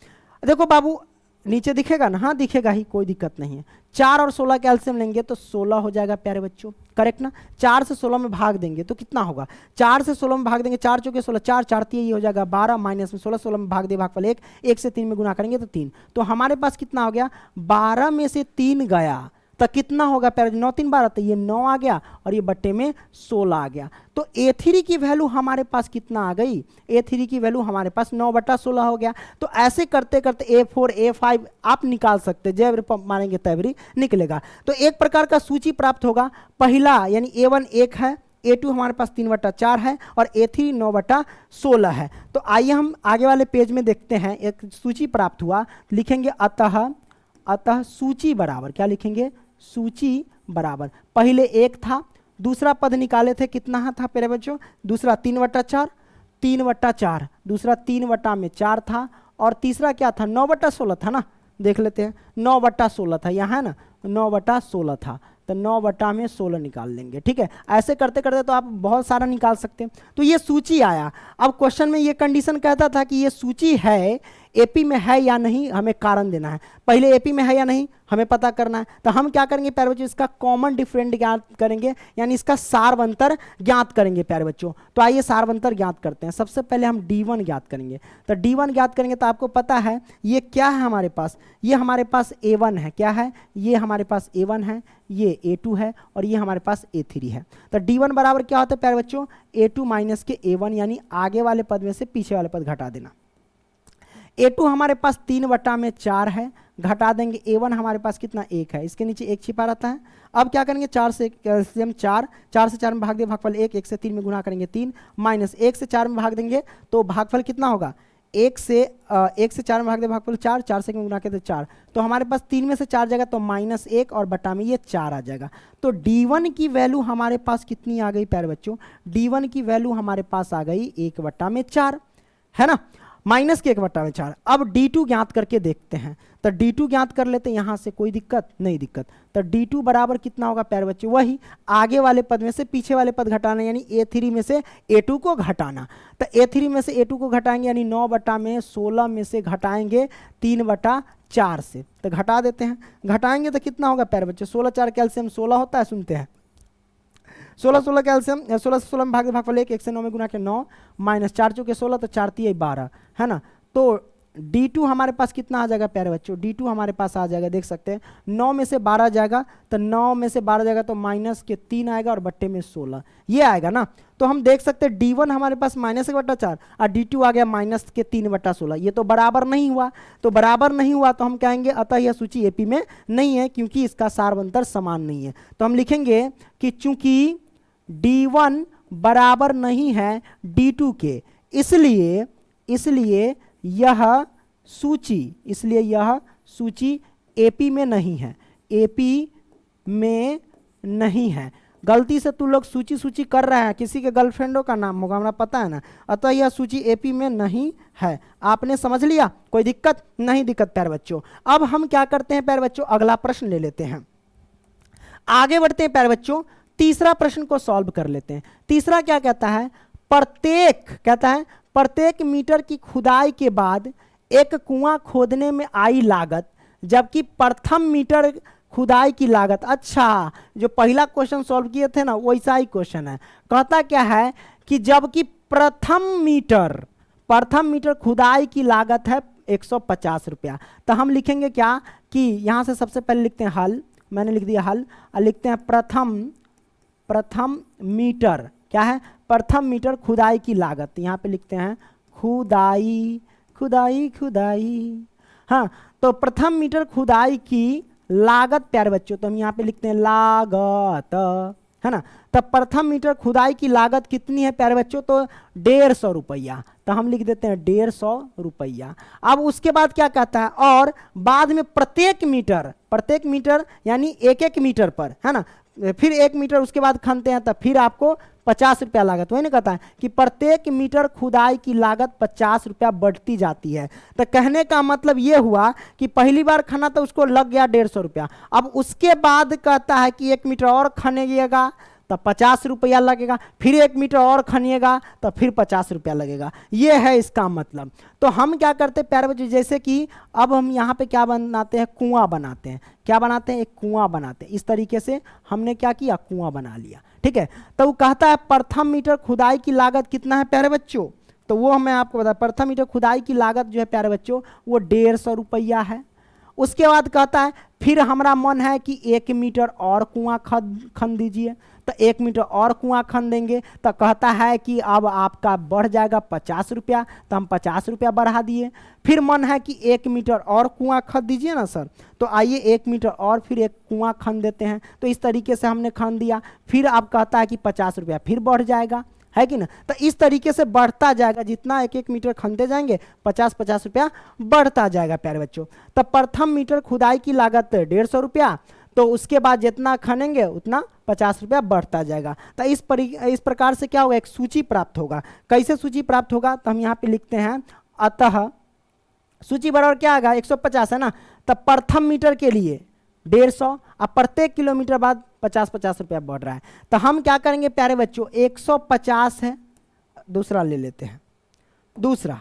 देखो बाबू नीचे दिखेगा ना? हाँ दिखेगा ही, कोई दिक्कत नहीं है। 4 और 16 का एलसीएम लेंगे तो 16 हो जाएगा प्यारे बच्चों, करेक्ट ना। 4 से 16 में भाग देंगे तो कितना होगा? 4 से 16 में भाग देंगे, 4 चौके 16, 4 4 3 हो जाएगा 12, माइनस में 16, 16 में भाग दे भागफल 1, 1 से 3 में गुना करेंगे तो 3। तो हमारे पास कितना हो गया? 12 में से 3 गया तो कितना होगा प्यारे बच्चों, 9 3 12, तो ये 9 आ गया और ये बट्टे में 16 आ गया। तो A3 की वैल्यू हमारे पास कितना आ गई, A3 की वैल्यू हमारे पास 9/16 हो गया। तो ऐसे करते करते A4 A5 आप निकाल सकते, जैवरी मारेंगे तैवरी निकलेगा। तो एक प्रकार का सूची प्राप्त होगा। पहला यानी A1 1 है, A2 हमारे पास 3/4 है और A3 9/16 है। तो आइए हम आगे वाले पेज में देखते हैं, एक सूची प्राप्त हुआ, लिखेंगे अतः सूची बराबर, क्या लिखेंगे, सूची बराबर, पहले 1 था, दूसरा पद निकाले थे, कितना था प्यारे बच्चों, दूसरा 3/4, दूसरा 3/4 था, और तीसरा क्या था, 9/16 था ना, देख लेते हैं, 9/16 था, यहाँ है ना 9/16 था, तो 9/16 निकाल लेंगे। ठीक है, ऐसे करते करते तो आप बहुत सारा निकाल सकते हैं। तो ये सूची आया। अब क्वेश्चन में ये कंडीशन कहता था कि ये सूची है, एपी में है या नहीं, हमें कारण देना है। पहले एपी में है या नहीं हमें पता करना है। तो हम क्या करेंगे प्यारे बच्चों, इसका कॉमन डिफरेंट ज्ञात करेंगे, यानी इसका सारवंतर ज्ञात करेंगे प्यारे बच्चों। तो आइए सारवंतर ज्ञात करते हैं। सबसे पहले हम D1 ज्ञात करेंगे। तो D1 ज्ञात करेंगे तो आपको पता है ये क्या है हमारे पास, ये हमारे पास A1 है, क्या है, ये हमारे पास A1 है, ये A2 है और ये हमारे पास A3 है। तो D1 बराबर क्या होता है प्यारे बच्चों, A2 माइनस के A1, यानी आगे वाले पद में से पीछे वाले पद घटा देना। A2 हमारे पास 3/4 है, घटा देंगे, A1 हमारे पास कितना 1 है, इसके नीचे 1 छिपा रहता है। अब क्या करेंगे, 4 से 4 में भाग दे, भागफल 1 से 3 में गुणा करेंगे 3, माइनस 1 से 4 में भाग देंगे तो भागफल कितना होगा, 1 से 4 में भाग दे, भागफल 4, 4 से गुणा के 4, तो हमारे पास 3 में से 4 जाएगा तो -1 और बटा में ये 4 आ जाएगा। तो D1 की वैल्यू हमारे पास कितनी आ गई प्यारे बच्चों, D1 की वैल्यू हमारे पास आ गई 1/4, है ना, माइनस के 1/4। अब D2 ज्ञात करके देखते हैं। तो D2 ज्ञात कर लेते हैं, यहां से कोई दिक्कत नहीं, दिक्कत। तो D2 बराबर कितना होगा प्यारे बच्चे, वही आगे वाले पद में से पीछे वाले पद घटाना, यानी A3 में से A2 को घटाना। तो A3 में से A2 को घटाएंगे, यानी 9/16 में से घटाएंगे 3/4 से, तो घटा देते हैं। घटाएंगे तो कितना होगा प्यारे बच्चे, 16 4 कैल्शियम 16 होता है, सुनते हैं 16 कैल्शियम, 16 से 16 में भागफल 1 से 9 में गुणा के 9, माइनस 4 चौके 16, तो 4 3 12, है ना। तो D2 हमारे पास कितना आ जाएगा प्यारे बच्चों, D2 हमारे पास आ जाएगा, देख सकते हैं 9 में से 12 जाएगा, तो 9 में से 12 जाएगा तो माइनस के 3 आएगा और बट्टे में 16, ये आएगा ना। तो हम देख सकते हैं D1 हमारे पास -1/4 और D2 आ गया -3/16, ये तो बराबर नहीं हुआ। तो बराबर नहीं हुआ तो हम कहेंगे अतः यह सूची एपी में नहीं है, क्योंकि इसका सारवंतर समान नहीं है। तो हम लिखेंगे कि चूंकि D1 बराबर नहीं है D2 के, इसलिए यह सूची एपी में नहीं है, एपी में नहीं है। गलती से तू लोग सूची कर रहा है, किसी के गर्लफ्रेंडों का नाम होगा, हमें पता है ना। अतः यह सूची एपी में नहीं है। आपने समझ लिया, कोई दिक्कत नहीं, दिक्कत प्यारे बच्चों। अब हम क्या करते हैं प्यारे बच्चों, अगला प्रश्न ले लेते हैं, आगे बढ़ते हैं प्यारे बच्चों, तीसरा प्रश्न को सॉल्व कर लेते हैं। तीसरा क्या कहता है, प्रत्येक मीटर की खुदाई के बाद एक कुआं खोदने में आई लागत, जबकि प्रथम मीटर खुदाई की लागत, अच्छा जो पहला क्वेश्चन सॉल्व किए थे ना वैसा ही क्वेश्चन है। कहता क्या है कि जबकि प्रथम मीटर खुदाई की लागत है 150 रुपया, तो हम लिखेंगे क्या कि यहां से सबसे पहले लिखते हैं हल, मैंने लिख दिया हल, और लिखते हैं प्रथम मीटर, क्या है, प्रथम मीटर खुदाई की लागत, यहाँ पे लिखते हैं खुदाई, हाँ। तो प्रथम मीटर खुदाई की लागत प्यारे बच्चों, तो हम यहाँ पे लिखते हैं लागत, है ना। तो प्रथम मीटर खुदाई की लागत कितनी है प्यारे बच्चों, तो 150 रुपया, तो हम लिख देते हैं 150 रुपया। अब उसके बाद क्या कहता है, और बाद में प्रत्येक मीटर यानी एक मीटर पर, है ना, फिर 1 मीटर उसके बाद खनते हैं, तो फिर आपको 50 रुपया लागत, वही ना कहता है कि प्रत्येक मीटर खुदाई की लागत 50 रुपया बढ़ती जाती है। तो कहने का मतलब ये हुआ कि पहली बार खना तो उसको लग गया 150 रुपया, अब उसके बाद कहता है कि 1 मीटर और खनेगा तो 50 रुपया लगेगा, फिर 1 मीटर और खनिएगा तो फिर 50 रुपया लगेगा, ये है इसका मतलब। तो हम क्या करते हैं प्यारे बच्चों, जैसे कि अब हम यहाँ पे क्या बनाते हैं, कुआं बनाते हैं, क्या बनाते हैं, एक कुआं बनाते हैं। इस तरीके से हमने क्या किया, कुआं बना लिया, ठीक है। तो वो कहता है प्रथम मीटर खुदाई की लागत कितना है प्यारे बच्चों, तो वो मैं आपको बता, प्रथम मीटर खुदाई की लागत जो है प्यारे बच्चों वो 150 रुपया है। उसके बाद कहता है फिर हमारा मन है कि 1 मीटर और कुआं खन दीजिए, तो 1 मीटर और कुआं खन देंगे, तो कहता है कि अब आपका बढ़ जाएगा 50 रुपया, तो हम 50 रुपया बढ़ा दिए। फिर मन है कि 1 मीटर और कुआं खन दीजिए ना सर, तो आइए 1 मीटर और फिर एक कुआं खन देते हैं, तो इस तरीके से हमने खन दिया। फिर अब कहता है कि 50 रुपया फिर बढ़ जाएगा, है कि ना। तो इस तरीके से बढ़ता जाएगा, जितना 1-1 मीटर खनते जाएंगे 50-50 रुपया बढ़ता जाएगा प्यारे बच्चों। तो प्रथम मीटर खुदाई की लागत 150 रुपया, तो उसके बाद जितना खनेंगे उतना 50 रुपया बढ़ता जाएगा। तो इस प्रकार से क्या होगा, एक सूची प्राप्त होगा। कैसे सूची प्राप्त होगा, तो हम यहाँ पे लिखते हैं अतः सूची बराबर क्या आएगा, 150 है ना, तो प्रथम मीटर के लिए 150, अब प्रत्येक किलोमीटर बाद 50-50 रुपया बढ़ रहा है। तो हम क्या करेंगे प्यारे बच्चों, 150 है, दूसरा ले लेते हैं, दूसरा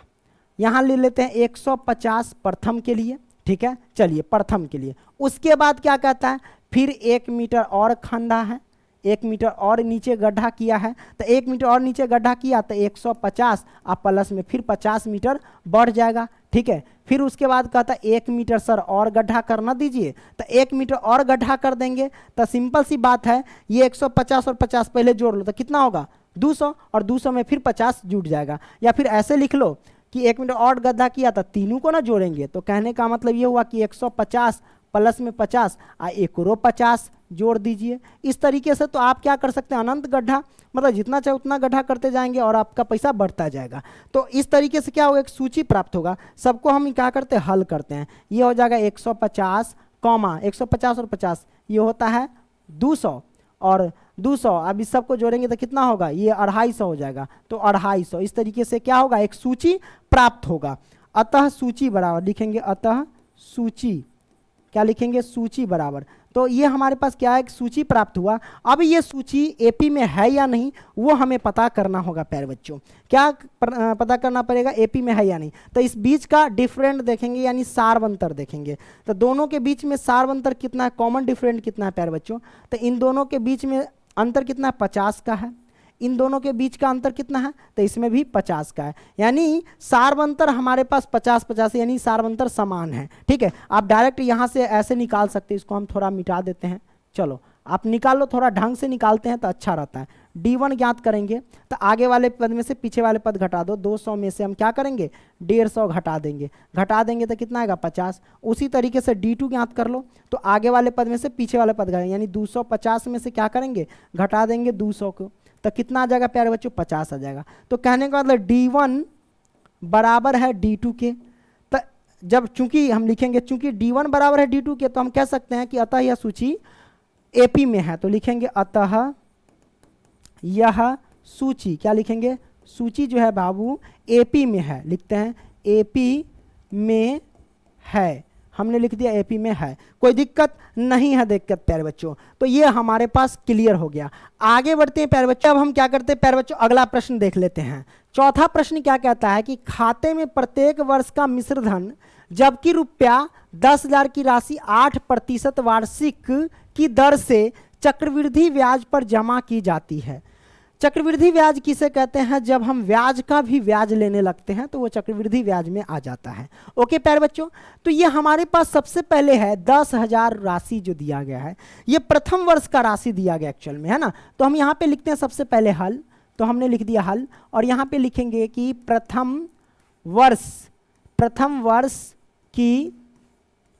यहाँ ले लेते हैं 150 प्रथम के लिए, ठीक है। चलिए प्रथम के लिए, उसके बाद क्या कहता है, फिर 1 मीटर और खंदा है, 1 मीटर और नीचे गड्ढा किया है, तो 1 मीटर और नीचे गड्ढा किया तो 150, आप प्लस में फिर 50 मीटर बढ़ जाएगा, ठीक है। फिर उसके बाद कहता है 1 मीटर सर और गड्ढा करना दीजिए, तो 1 मीटर और गड्ढा कर देंगे। तो सिंपल सी बात है, ये 150 और 50 पहले जोड़ लो तो कितना होगा 200, और 200 में फिर 50 जुट जाएगा। या फिर ऐसे लिख लो कि 1 मीटर और गड्ढा किया था, तीनों को ना जोड़ेंगे, तो कहने का मतलब ये हुआ कि 150 प्लस में 50 एक और 50 जोड़ दीजिए। इस तरीके से तो आप क्या कर सकते हैं, अनंत गड्ढा, मतलब जितना चाहे उतना गड्ढा करते जाएंगे और आपका पैसा बढ़ता जाएगा। तो इस तरीके से क्या होगा, एक सूची प्राप्त होगा। सबको हम क्या करते हैं, हल करते हैं। ये हो जाएगा 150 कॉमा 150 और 50, ये होता है 200 और 200, अब इस सबको जोड़ेंगे तो कितना होगा, ये 250 हो जाएगा, तो 250। इस तरीके से क्या होगा, एक सूची प्राप्त होगा। अतः सूची बराबर लिखेंगे, अतः सूची क्या लिखेंगे, सूची बराबर, तो ये हमारे पास क्या है, एक सूची प्राप्त हुआ। अब ये सूची एपी में है या नहीं वो हमें पता करना होगा प्यारे बच्चों। क्या पता करना पड़ेगा, एपी में है या नहीं। तो इस बीच का डिफरेंट देखेंगे, यानी सारवंतर देखेंगे। तो दोनों के बीच में सारवंतर कितना है, कॉमन डिफरेंट कितना है प्यारे बच्चों, तो इन दोनों के बीच में अंतर कितना है, 50 का है। इन दोनों के बीच का अंतर कितना है, तो इसमें भी 50 का है, यानी सारवंतर हमारे पास 50-50, यानी सारवंतर समान है, ठीक है। आप डायरेक्ट यहाँ से ऐसे निकाल सकते हैं, इसको हम थोड़ा मिटा देते हैं, चलो आप निकाल लो, थोड़ा ढंग से निकालते हैं तो अच्छा रहता है। D1 ज्ञात करेंगे, तो आगे वाले पद में से पीछे वाले पद घटा दो, 200 में से हम क्या करेंगे 150 घटा देंगे तो कितना आएगा 50। उसी तरीके से D2 ज्ञात कर लो, तो आगे वाले पद में से पीछे वाले पद घटाएंगे, यानी 250 में से क्या करेंगे घटा देंगे 200 को, तो कितना आ जाएगा प्यारे बच्चों 50 आ जाएगा। तो कहने का मतलब D1 बराबर है D2 के, तो जब चूंकि हम लिखेंगे चूंकि D1 बराबर है D2 के, तो हम कह सकते हैं कि अतः यह सूची एपी में है, तो लिखेंगे अतः यह सूची, क्या लिखेंगे, सूची जो है बाबू एपी में है, लिखते हैं एपी में है, हमने लिख दिया एपी में है, कोई दिक्कत नहीं है दिक्कत प्यारे बच्चों। तो ये हमारे पास क्लियर हो गया। आगे बढ़ते हैं प्यारे बच्चों, अब हम क्या करते हैं प्यारे बच्चों, अगला प्रश्न देख लेते हैं। चौथा प्रश्न क्या कहता है कि खाते में प्रत्येक वर्ष का मिश्र धन जबकि रुपया 10,000 की राशि 8% वार्षिक की दर से चक्रवृद्धि ब्याज पर जमा की जाती है। चक्रवृद्धि ब्याज किसे कहते हैं, जब हम ब्याज का भी ब्याज लेने लगते हैं तो वो चक्रवृद्धि ब्याज में आ जाता है। ओके प्यारे बच्चों, तो ये हमारे पास सबसे पहले है 10,000 राशि जो दिया गया है, ये प्रथम वर्ष का राशि दिया गया एक्चुअल में, है ना। तो हम यहाँ पे लिखते हैं सबसे पहले हल, तो हमने लिख दिया हल, और यहाँ पे लिखेंगे कि प्रथम वर्ष की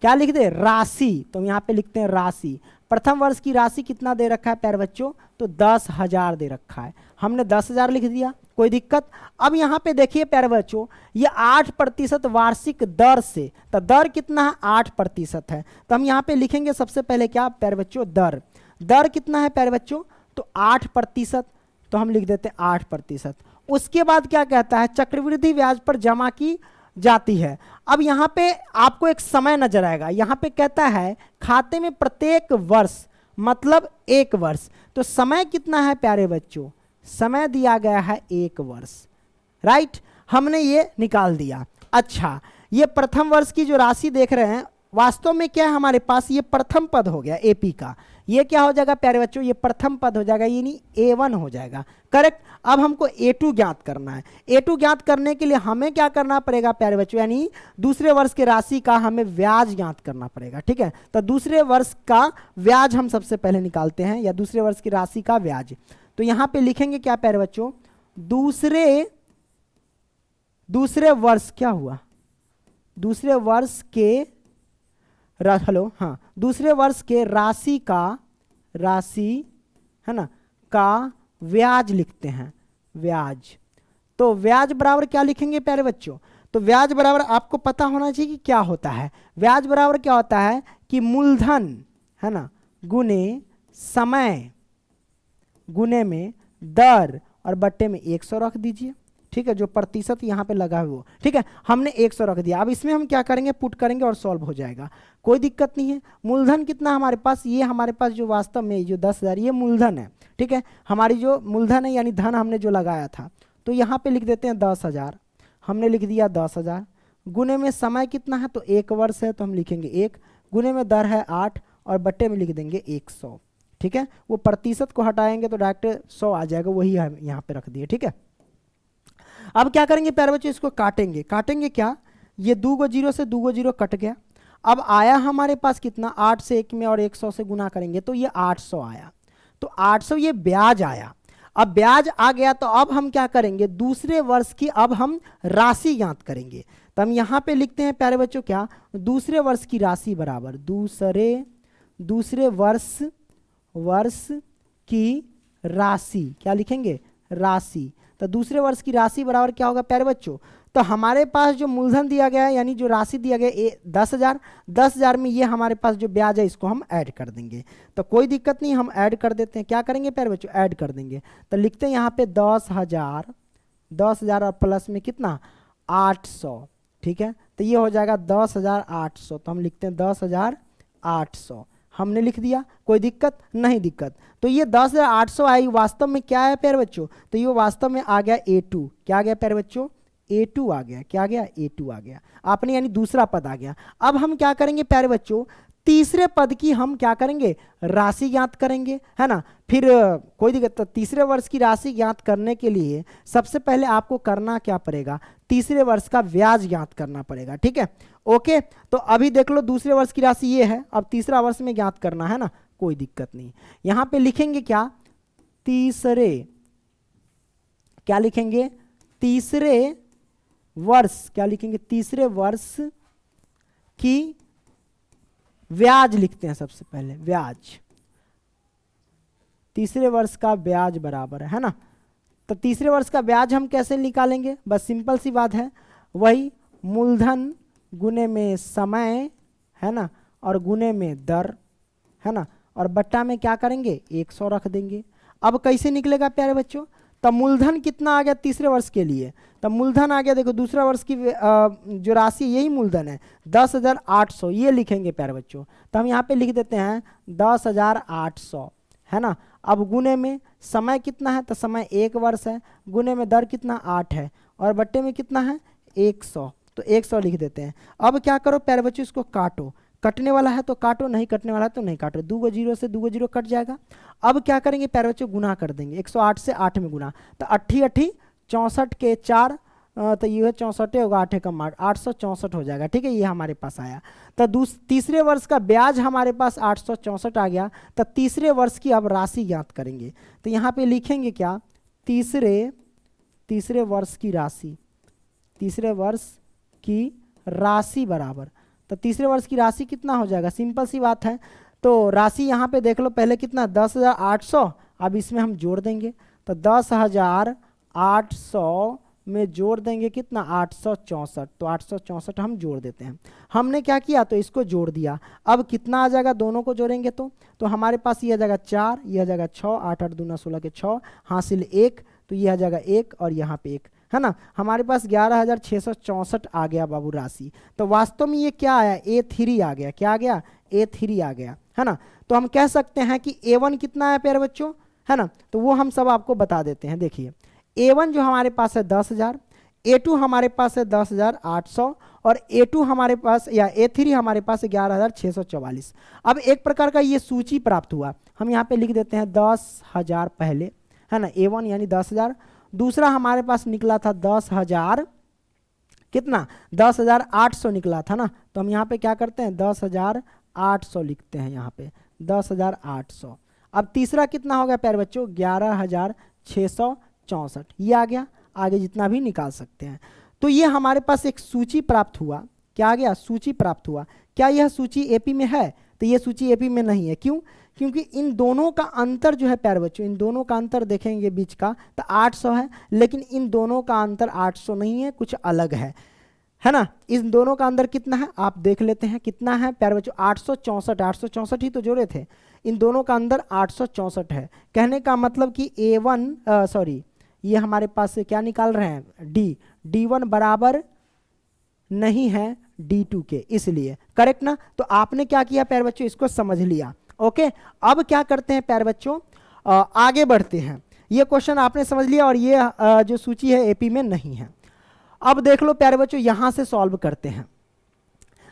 क्या लिख दे, राशि, तो यहाँ पे लिखते हैं राशि। प्रथम वर्ष की राशि कितना दे रखा है प्यारे बच्चों, तो 10,000 दे रखा है, हमने 10,000 लिख दिया, कोई दिक्कत। अब यहाँ पे देखिए प्यारे बच्चों, ये 8% वार्षिक दर से, तो दर कितना है 8% है, तो हम यहाँ पे लिखेंगे सबसे पहले क्या प्यारे बच्चों, दर कितना है प्यारे बच्चों, तो 8%, तो हम लिख देते हैं 8%। उसके बाद क्या कहता है, चक्रवृद्धि ब्याज पर जमा की जाती है। अब यहाँ पे आपको एक समय नजर आएगा, यहाँ पे कहता है खाते में प्रत्येक वर्ष मतलब 1 वर्ष, तो समय कितना है प्यारे बच्चों, समय दिया गया है 1 वर्ष, राइट, हमने ये निकाल दिया। अच्छा, ये प्रथम वर्ष की जो राशि देख रहे हैं वास्तव में क्या है हमारे पास, ये प्रथम पद हो गया एपी का, ये क्या हो जाएगा प्यारे बच्चों, ये प्रथम पद हो जाएगा, यानी A1 हो जाएगा। करेक्ट। अब हमको A2 ज्ञात करना है। A2 ज्ञात करने के लिए हमें क्या करना पड़ेगा प्यारे बच्चों, यानी दूसरे वर्ष के राशि का हमें ब्याज ज्ञात करना पड़ेगा। ठीक है, तो दूसरे वर्ष का ब्याज हम सबसे पहले निकालते हैं, या दूसरे वर्ष की राशि का ब्याज। तो यहाँ पे लिखेंगे क्या प्यारे बच्चों, दूसरे वर्ष क्या हुआ, दूसरे वर्ष के दूसरे वर्ष के राशि है ना का ब्याज लिखते हैं, ब्याज। तो ब्याज बराबर क्या लिखेंगे प्यारे बच्चों, तो ब्याज बराबर आपको पता होना चाहिए कि क्या होता है। ब्याज बराबर क्या होता है कि मूलधन है ना गुने समय गुने में दर और बट्टे में 100 रख दीजिए। ठीक है, जो प्रतिशत यहाँ पे लगा है वो। ठीक है, हमने 100 रख दिया। अब इसमें हम क्या करेंगे, पुट करेंगे और सॉल्व हो जाएगा, कोई दिक्कत नहीं है। मूलधन कितना हमारे पास, ये हमारे पास जो वास्तव में जो 10,000 ये मूलधन है। ठीक है, हमारी जो मूलधन है यानी धन हमने जो लगाया था, तो यहाँ पे लिख देते हैं 10,000, हमने लिख दिया 10,000। गुने में समय कितना है, तो 1 वर्ष है, तो हम लिखेंगे 1। गुने में दर है 8 और बट्टे में लिख देंगे 100। ठीक है, वो प्रतिशत को हटाएंगे तो डायरेक्ट 100 आ जाएगा, वही हम यहाँ पे रख दिए। ठीक है, अब क्या करेंगे प्यारे बच्चों, इसको काटेंगे। काटेंगे क्या, ये 2 गो 0 से 2 गो 0 कट गया। अब आया हमारे पास कितना, 8 से 1 में और 100 से गुना करेंगे तो ये 800 आया। तो 800 ये ब्याज आया। अब ब्याज आ गया तो अब हम क्या करेंगे, दूसरे वर्ष की अब हम राशि ज्ञात करेंगे। तो हम यहाँ पे लिखते हैं प्यारे बच्चों क्या, दूसरे वर्ष की राशि बराबर दूसरे वर्ष की राशि, क्या लिखेंगे, राशि। तो दूसरे वर्ष की राशि बराबर क्या होगा प्यारे बच्चों, तो हमारे पास जो मूलधन दिया गया है यानी जो राशि दिया गया 10,000, 10,000 में ये हमारे पास जो ब्याज है इसको हम ऐड कर देंगे। तो कोई दिक्कत नहीं, हम ऐड कर देते हैं। क्या करेंगे प्यारे बच्चों, ऐड कर देंगे। तो लिखते हैं यहाँ पे 10,000 और प्लस में कितना 800। ठीक है, तो ये हो जाएगा 10,800। तो हम लिखते हैं 10,800, हमने लिख दिया, कोई दिक्कत नहीं दिक्कत। तो ये 10,800 आई, वास्तव में क्या है प्यारे बच्चों, तो ये वास्तव में आ गया A2। क्या आ गया प्यारे बच्चों, A2 आ गया। क्या आ गया, A2 आ गया आपने, यानी दूसरा पद आ गया। अब हम क्या करेंगे प्यारे बच्चों, तीसरे पद की हम क्या करेंगे, राशि ज्ञात करेंगे, है ना। फिर कोई दिक्कत, तो तीसरे वर्ष की राशि ज्ञात करने के लिए सबसे पहले आपको करना क्या पड़ेगा, तीसरे वर्ष का ब्याज ज्ञात करना पड़ेगा। ठीक है, ओके। तो अभी देख लो दूसरे वर्ष की राशि ये है, अब तीसरा वर्ष में ज्ञात करना है ना, कोई दिक्कत नहीं। यहां पे लिखेंगे क्या, क्या लिखेंगे, तीसरे वर्ष, क्या लिखेंगे, तीसरे वर्ष की ब्याज लिखते हैं सबसे पहले, ब्याज। तीसरे वर्ष का ब्याज बराबर है ना। तो तीसरे वर्ष का ब्याज हम कैसे निकालेंगे, बस सिंपल सी बात है, वही मूलधन गुने में समय है ना और गुने में दर है ना, और बट्टा में क्या करेंगे 100 रख देंगे। अब कैसे निकलेगा प्यारे बच्चों, तब मूलधन कितना आ गया तीसरे वर्ष के लिए, तब मूलधन आ गया, देखो दूसरा वर्ष की जो राशि यही मूलधन है 10,800, ये लिखेंगे प्यारे बच्चों। तो हम यहाँ पे लिख देते हैं 10,800 है ना। अब गुने में समय कितना है, तो समय 1 वर्ष है, गुने में दर कितना 8 है और बट्टे में कितना है 100, तो 100 लिख देते हैं। अब क्या करो प्यारे बच्चों, इसको काटो, कटने वाला है तो काटो, नहीं कटने वाला है तो नहीं काटो। 2 गो 0 से 2 गो 0 कट जाएगा। अब क्या करेंगे प्यारे बच्चों, गुना कर देंगे, 108 से 8 में गुना, तो 8 64 के 4, तो ये 64 होगा, 8 कम 8, 864 हो जाएगा। ठीक है, ये हमारे पास आया। तो तीसरे वर्ष का ब्याज हमारे पास 864 आ गया। तो तीसरे वर्ष की अब राशि ज्ञात करेंगे। तो यहाँ पे लिखेंगे क्या, तीसरे वर्ष की राशि, तीसरे वर्ष की राशि बराबर, तो तीसरे वर्ष की राशि कितना हो जाएगा, सिंपल सी बात है। तो राशि यहाँ पे देख लो, पहले कितना 10,800, अब इसमें हम जोड़ देंगे, तो 10,800 में जोड़ देंगे कितना 864, तो 864 हम जोड़ देते हैं। हमने क्या किया, तो इसको जोड़ दिया। अब कितना आ जाएगा, दोनों को जोड़ेंगे तो हमारे पास ये आ जाएगा 4, ये आ जाएगा 6, 8 8 दूना 16 के 6, हासिल 1, तो ये आ जाएगा 1 और यहाँ पे 1 है ना। हमारे पास 11,664 आ गया बाबू राशि। तो वास्तव में ये क्या आया, A3 आ गया। क्या आ गया, A3 आ गया है ना। तो हम कह सकते हैं कि A1 कितना है प्यारे बच्चों, है ना। तो वो हम सब आपको बता देते हैं। देखिए A1 जो हमारे पास है 10,000, A2 हमारे पास है 10,800 और A2 हमारे पास या A3 हमारे पास 11,644। अब एक प्रकार का ये सूची प्राप्त हुआ, हम यहाँ पे लिख देते हैं 10,000 पहले, है ना, A1 यानी 10,000। दूसरा हमारे पास निकला था 10,000, कितना, 10,800 निकला था ना, तो हम यहाँ पे क्या करते हैं 10,800 लिखते हैं यहाँ पे 10,800। अब तीसरा कितना हो गया प्यारे बच्चों 11,664, ये आ गया, आगे जितना भी निकाल सकते हैं। तो ये हमारे पास एक सूची प्राप्त हुआ, क्या आ गया, सूची प्राप्त हुआ। क्या यह सूची एपी में है, तो ये सूची एपी में नहीं है, क्यों, क्योंकि इन दोनों का अंतर जो है प्यारे बच्चों, इन दोनों का अंतर देखेंगे बीच का तो 800 है, लेकिन इन दोनों का अंतर 800 नहीं है, कुछ अलग है ना। इन दोनों का अंतर कितना है आप देख लेते हैं, कितना है प्यारे बच्चों 864 ही तो जोड़े थे, इन दोनों का अंतर 864 है। कहने का मतलब कि A1 ये हमारे पास से क्या निकाल रहे हैं D1 बराबर नहीं है D2 के, इसलिए करेक्ट ना। तो आपने क्या किया प्यारे बच्चों, इसको समझ लिया। ओके, अब क्या करते हैं प्यारे बच्चों, आगे बढ़ते हैं। ये क्वेश्चन आपने समझ लिया और ये जो सूची है एपी में नहीं है। अब देख लो प्यारे बच्चों, यहां से सॉल्व करते हैं।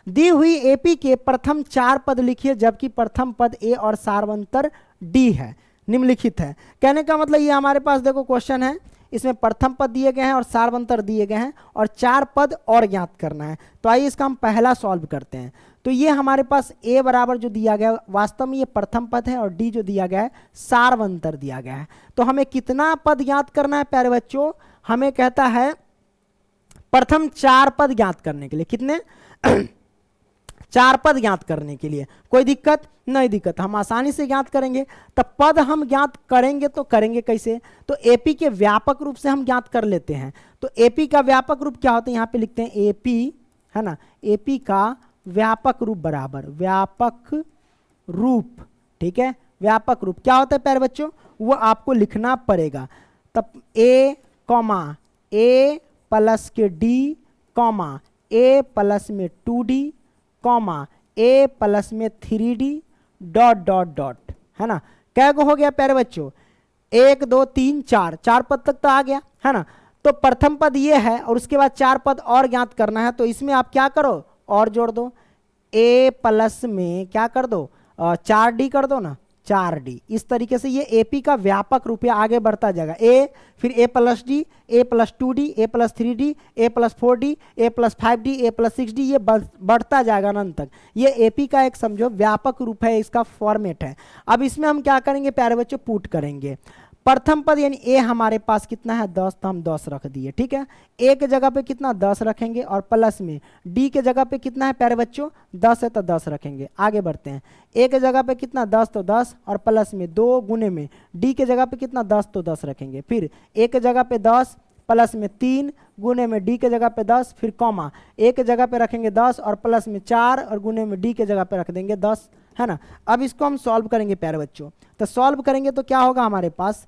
दी हुई एपी के प्रथम 4 पद लिखिए जबकि प्रथम पद ए और सार्वंतर डी है, निम्नलिखित है। कहने का मतलब ये हमारे पास देखो क्वेश्चन है, इसमें प्रथम पद दिए गए हैं और सार्वंतर दिए गए हैं और 4 पद और ज्ञात करना है। तो आइए इसका हम पहला सॉल्व करते हैं। तो ये हमारे पास ए बराबर जो दिया गया वास्तव में ये प्रथम पद है और डी जो दिया गया है सार्वंतर दिया गया है। तो हमें कितना पद ज्ञात करना है प्यारे बच्चों, हमें कहता है प्रथम 4 पद ज्ञात करने के लिए, कितने 4 पद ज्ञात करने के लिए। कोई दिक्कत नहीं, दिक्कत हम आसानी से ज्ञात करेंगे। तब पद हम ज्ञात करेंगे तो करेंगे कैसे, तो एपी के व्यापक रूप से हम ज्ञात कर लेते हैं। तो एपी का व्यापक रूप क्या होता है, यहाँ पे लिखते हैं एपी, है ना, एपी का व्यापक रूप बराबर व्यापक रूप, ठीक है, व्यापक रूप क्या होता है प्यारे बच्चों, वो आपको लिखना पड़ेगा। तब ए कॉमा ए प्लस के डी कॉमा ए प्लस में 2D कॉमा ए प्लस में 3D डॉट डॉट डॉट, है ना। क्या हो गया प्यारे बच्चों, 1 2 3 4 पद तक तो आ गया, है ना। तो प्रथम पद ये है और उसके बाद 4 पद और ज्ञात करना है। तो इसमें आप क्या करो, और जोड़ दो, ए प्लस में क्या कर दो 4D कर दो ना, 4D। इस तरीके से ये एपी का व्यापक रूप आगे बढ़ता जाएगा। ए फिर ए प्लस डी, ए प्लस 2D, ए प्लस 3D, ए प्लस 4D, ए प्लस 5D, ए प्लस 6D, ये बढ़ता जाएगा अनंत तक। ये एपी का एक समझो व्यापक रूप है, इसका फॉर्मेट है। अब इसमें हम क्या करेंगे प्यारे बच्चों, पुट करेंगे। प्रथम पद यानी ए हमारे पास कितना है 10, तो हम 10 रख दिए, ठीक है। ए के जगह पे कितना 10 रखेंगे और प्लस में डी के जगह पे कितना है प्यारे बच्चों 10 है तो 10 रखेंगे। आगे बढ़ते हैं, ए के जगह पे कितना 10 तो 10 और प्लस में 2 गुने में डी के जगह पे कितना 10 तो 10 रखेंगे। फिर ए के जगह पे 10 प्लस में 3 गुने में डी के जगह पे 10, फिर कॉमा ए के जगह पे रखेंगे 10 और प्लस में 4 और गुने में डी के जगह पे रख देंगे 10, है ना। अब इसको हम सॉल्व करेंगे प्यारे बच्चों। तो सॉल्व करेंगे तो क्या होगा हमारे पास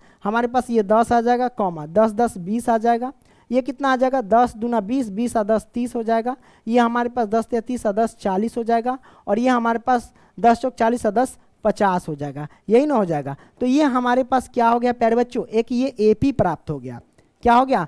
ये 10 आ जाएगा, कॉमा 10 10 20 आ जाएगा। ये कितना आ जाएगा 10 दूना 20, 20 और 10 30 हो जाएगा। ये हमारे पास 10 या 30 और 10 40 हो जाएगा। और ये हमारे पास 10 चौक 40 और 10 50 हो जाएगा, यही ना हो जाएगा। तो ये हमारे पास क्या हो गया प्यारे बच्चों, एक ये एपी प्राप्त हो गया। क्या हो गया,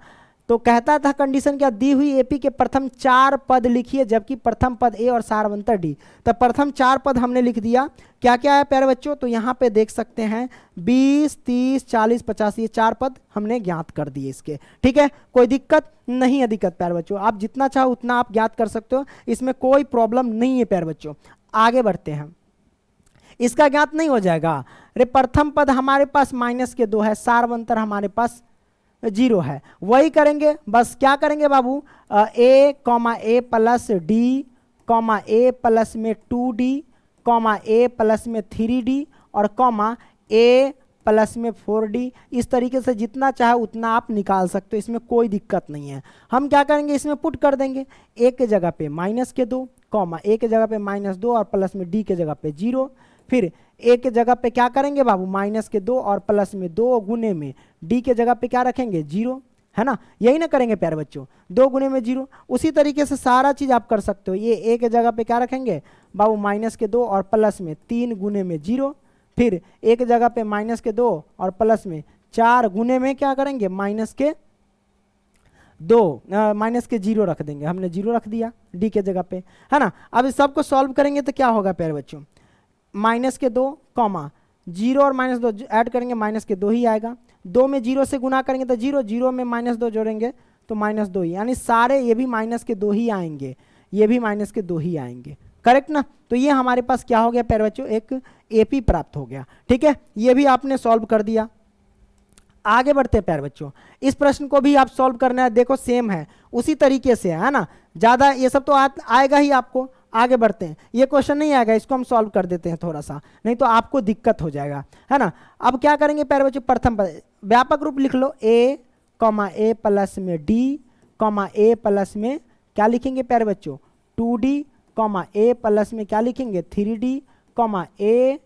तो कहता था कंडीशन क्या, दी हुई एपी के प्रथम 4 पद लिखिए जबकि प्रथम पद ए और सार्वंतर डी। तो प्रथम 4 पद हमने लिख दिया। क्या क्या है प्यारे बच्चों, तो यहाँ पे देख सकते हैं 20 30 40 50, ये 4 पद हमने ज्ञात कर दिए इसके, ठीक है। कोई दिक्कत नहीं है, दिक्कत प्यारे बच्चों आप जितना चाहो उतना आप ज्ञात कर सकते हो, इसमें कोई प्रॉब्लम नहीं है प्यारे बच्चों। आगे बढ़ते हैं, इसका ज्ञात नहीं हो जाएगा। अरे प्रथम पद हमारे पास -2 है, सार्वंतर हमारे पास 0 है, वही करेंगे बस। क्या करेंगे बाबू, ए कॉमा ए प्लस डी कॉमा ए प्लस में 2D कॉमा ए प्लस में 3D और कॉमा ए प्लस में 4D। इस तरीके से जितना चाहे उतना आप निकाल सकते हो, इसमें कोई दिक्कत नहीं है। हम क्या करेंगे, इसमें पुट कर देंगे, ए के जगह पे -2 कॉमा ए के जगह पे -2 और प्लस में डी के जगह पे 0। फिर ए के जगह पे क्या करेंगे बाबू -2 और प्लस में 2 गुने में डी के जगह पे क्या रखेंगे 0, है ना। यही ना करेंगे प्यारे बच्चों, 2 गुने में 0। उसी तरीके से सारा चीज आप कर सकते हो। ये ए के जगह पे क्या रखेंगे बाबू -2 और प्लस में 3 गुने में 0। फिर ए के जगह पे -2 और प्लस में 4 गुने में क्या करेंगे 2 माइनस के 0 रख देंगे, हमने 0 रख दिया डी के जगह पे, है ना। अब इस सबको सॉल्व करेंगे तो क्या होगा प्यारे बच्चों, माइनस के 2 कॉमा 0 और माइनस 2 ऐड करेंगे माइनस के 2 ही आएगा। 2 में 0 से गुना करेंगे तो 0, 0 में माइनस 2 जोड़ेंगे तो माइनस 2 ही, यानी सारे ये भी माइनस के 2 ही आएंगे, ये भी माइनस के 2 ही आएंगे, करेक्ट ना। तो ये हमारे पास क्या हो गया प्यारे बच्चों, एक एपी प्राप्त हो गया, ठीक है। ये भी आपने सॉल्व कर दिया। आगे बढ़ते हैं प्यारे बच्चों, इस प्रश्न को भी आप सॉल्व करना है, देखो सेम है उसी तरीके से, है ना। ज़्यादा ये सब तो आएगा ही आपको। आगे बढ़ते हैं, ये क्वेश्चन नहीं आएगा, इसको हम सॉल्व कर देते हैं थोड़ा सा, नहीं तो आपको दिक्कत हो जाएगा, है ना। अब क्या करेंगे प्यारे बच्चों, प्रथम व्यापक रूप लिख लो, ए कॉमा ए प्लस में डी कॉमा ए प्लस में क्या लिखेंगे प्यारे बच्चों, 2d कॉमा ए प्लस में क्या लिखेंगे 3d कॉमा ए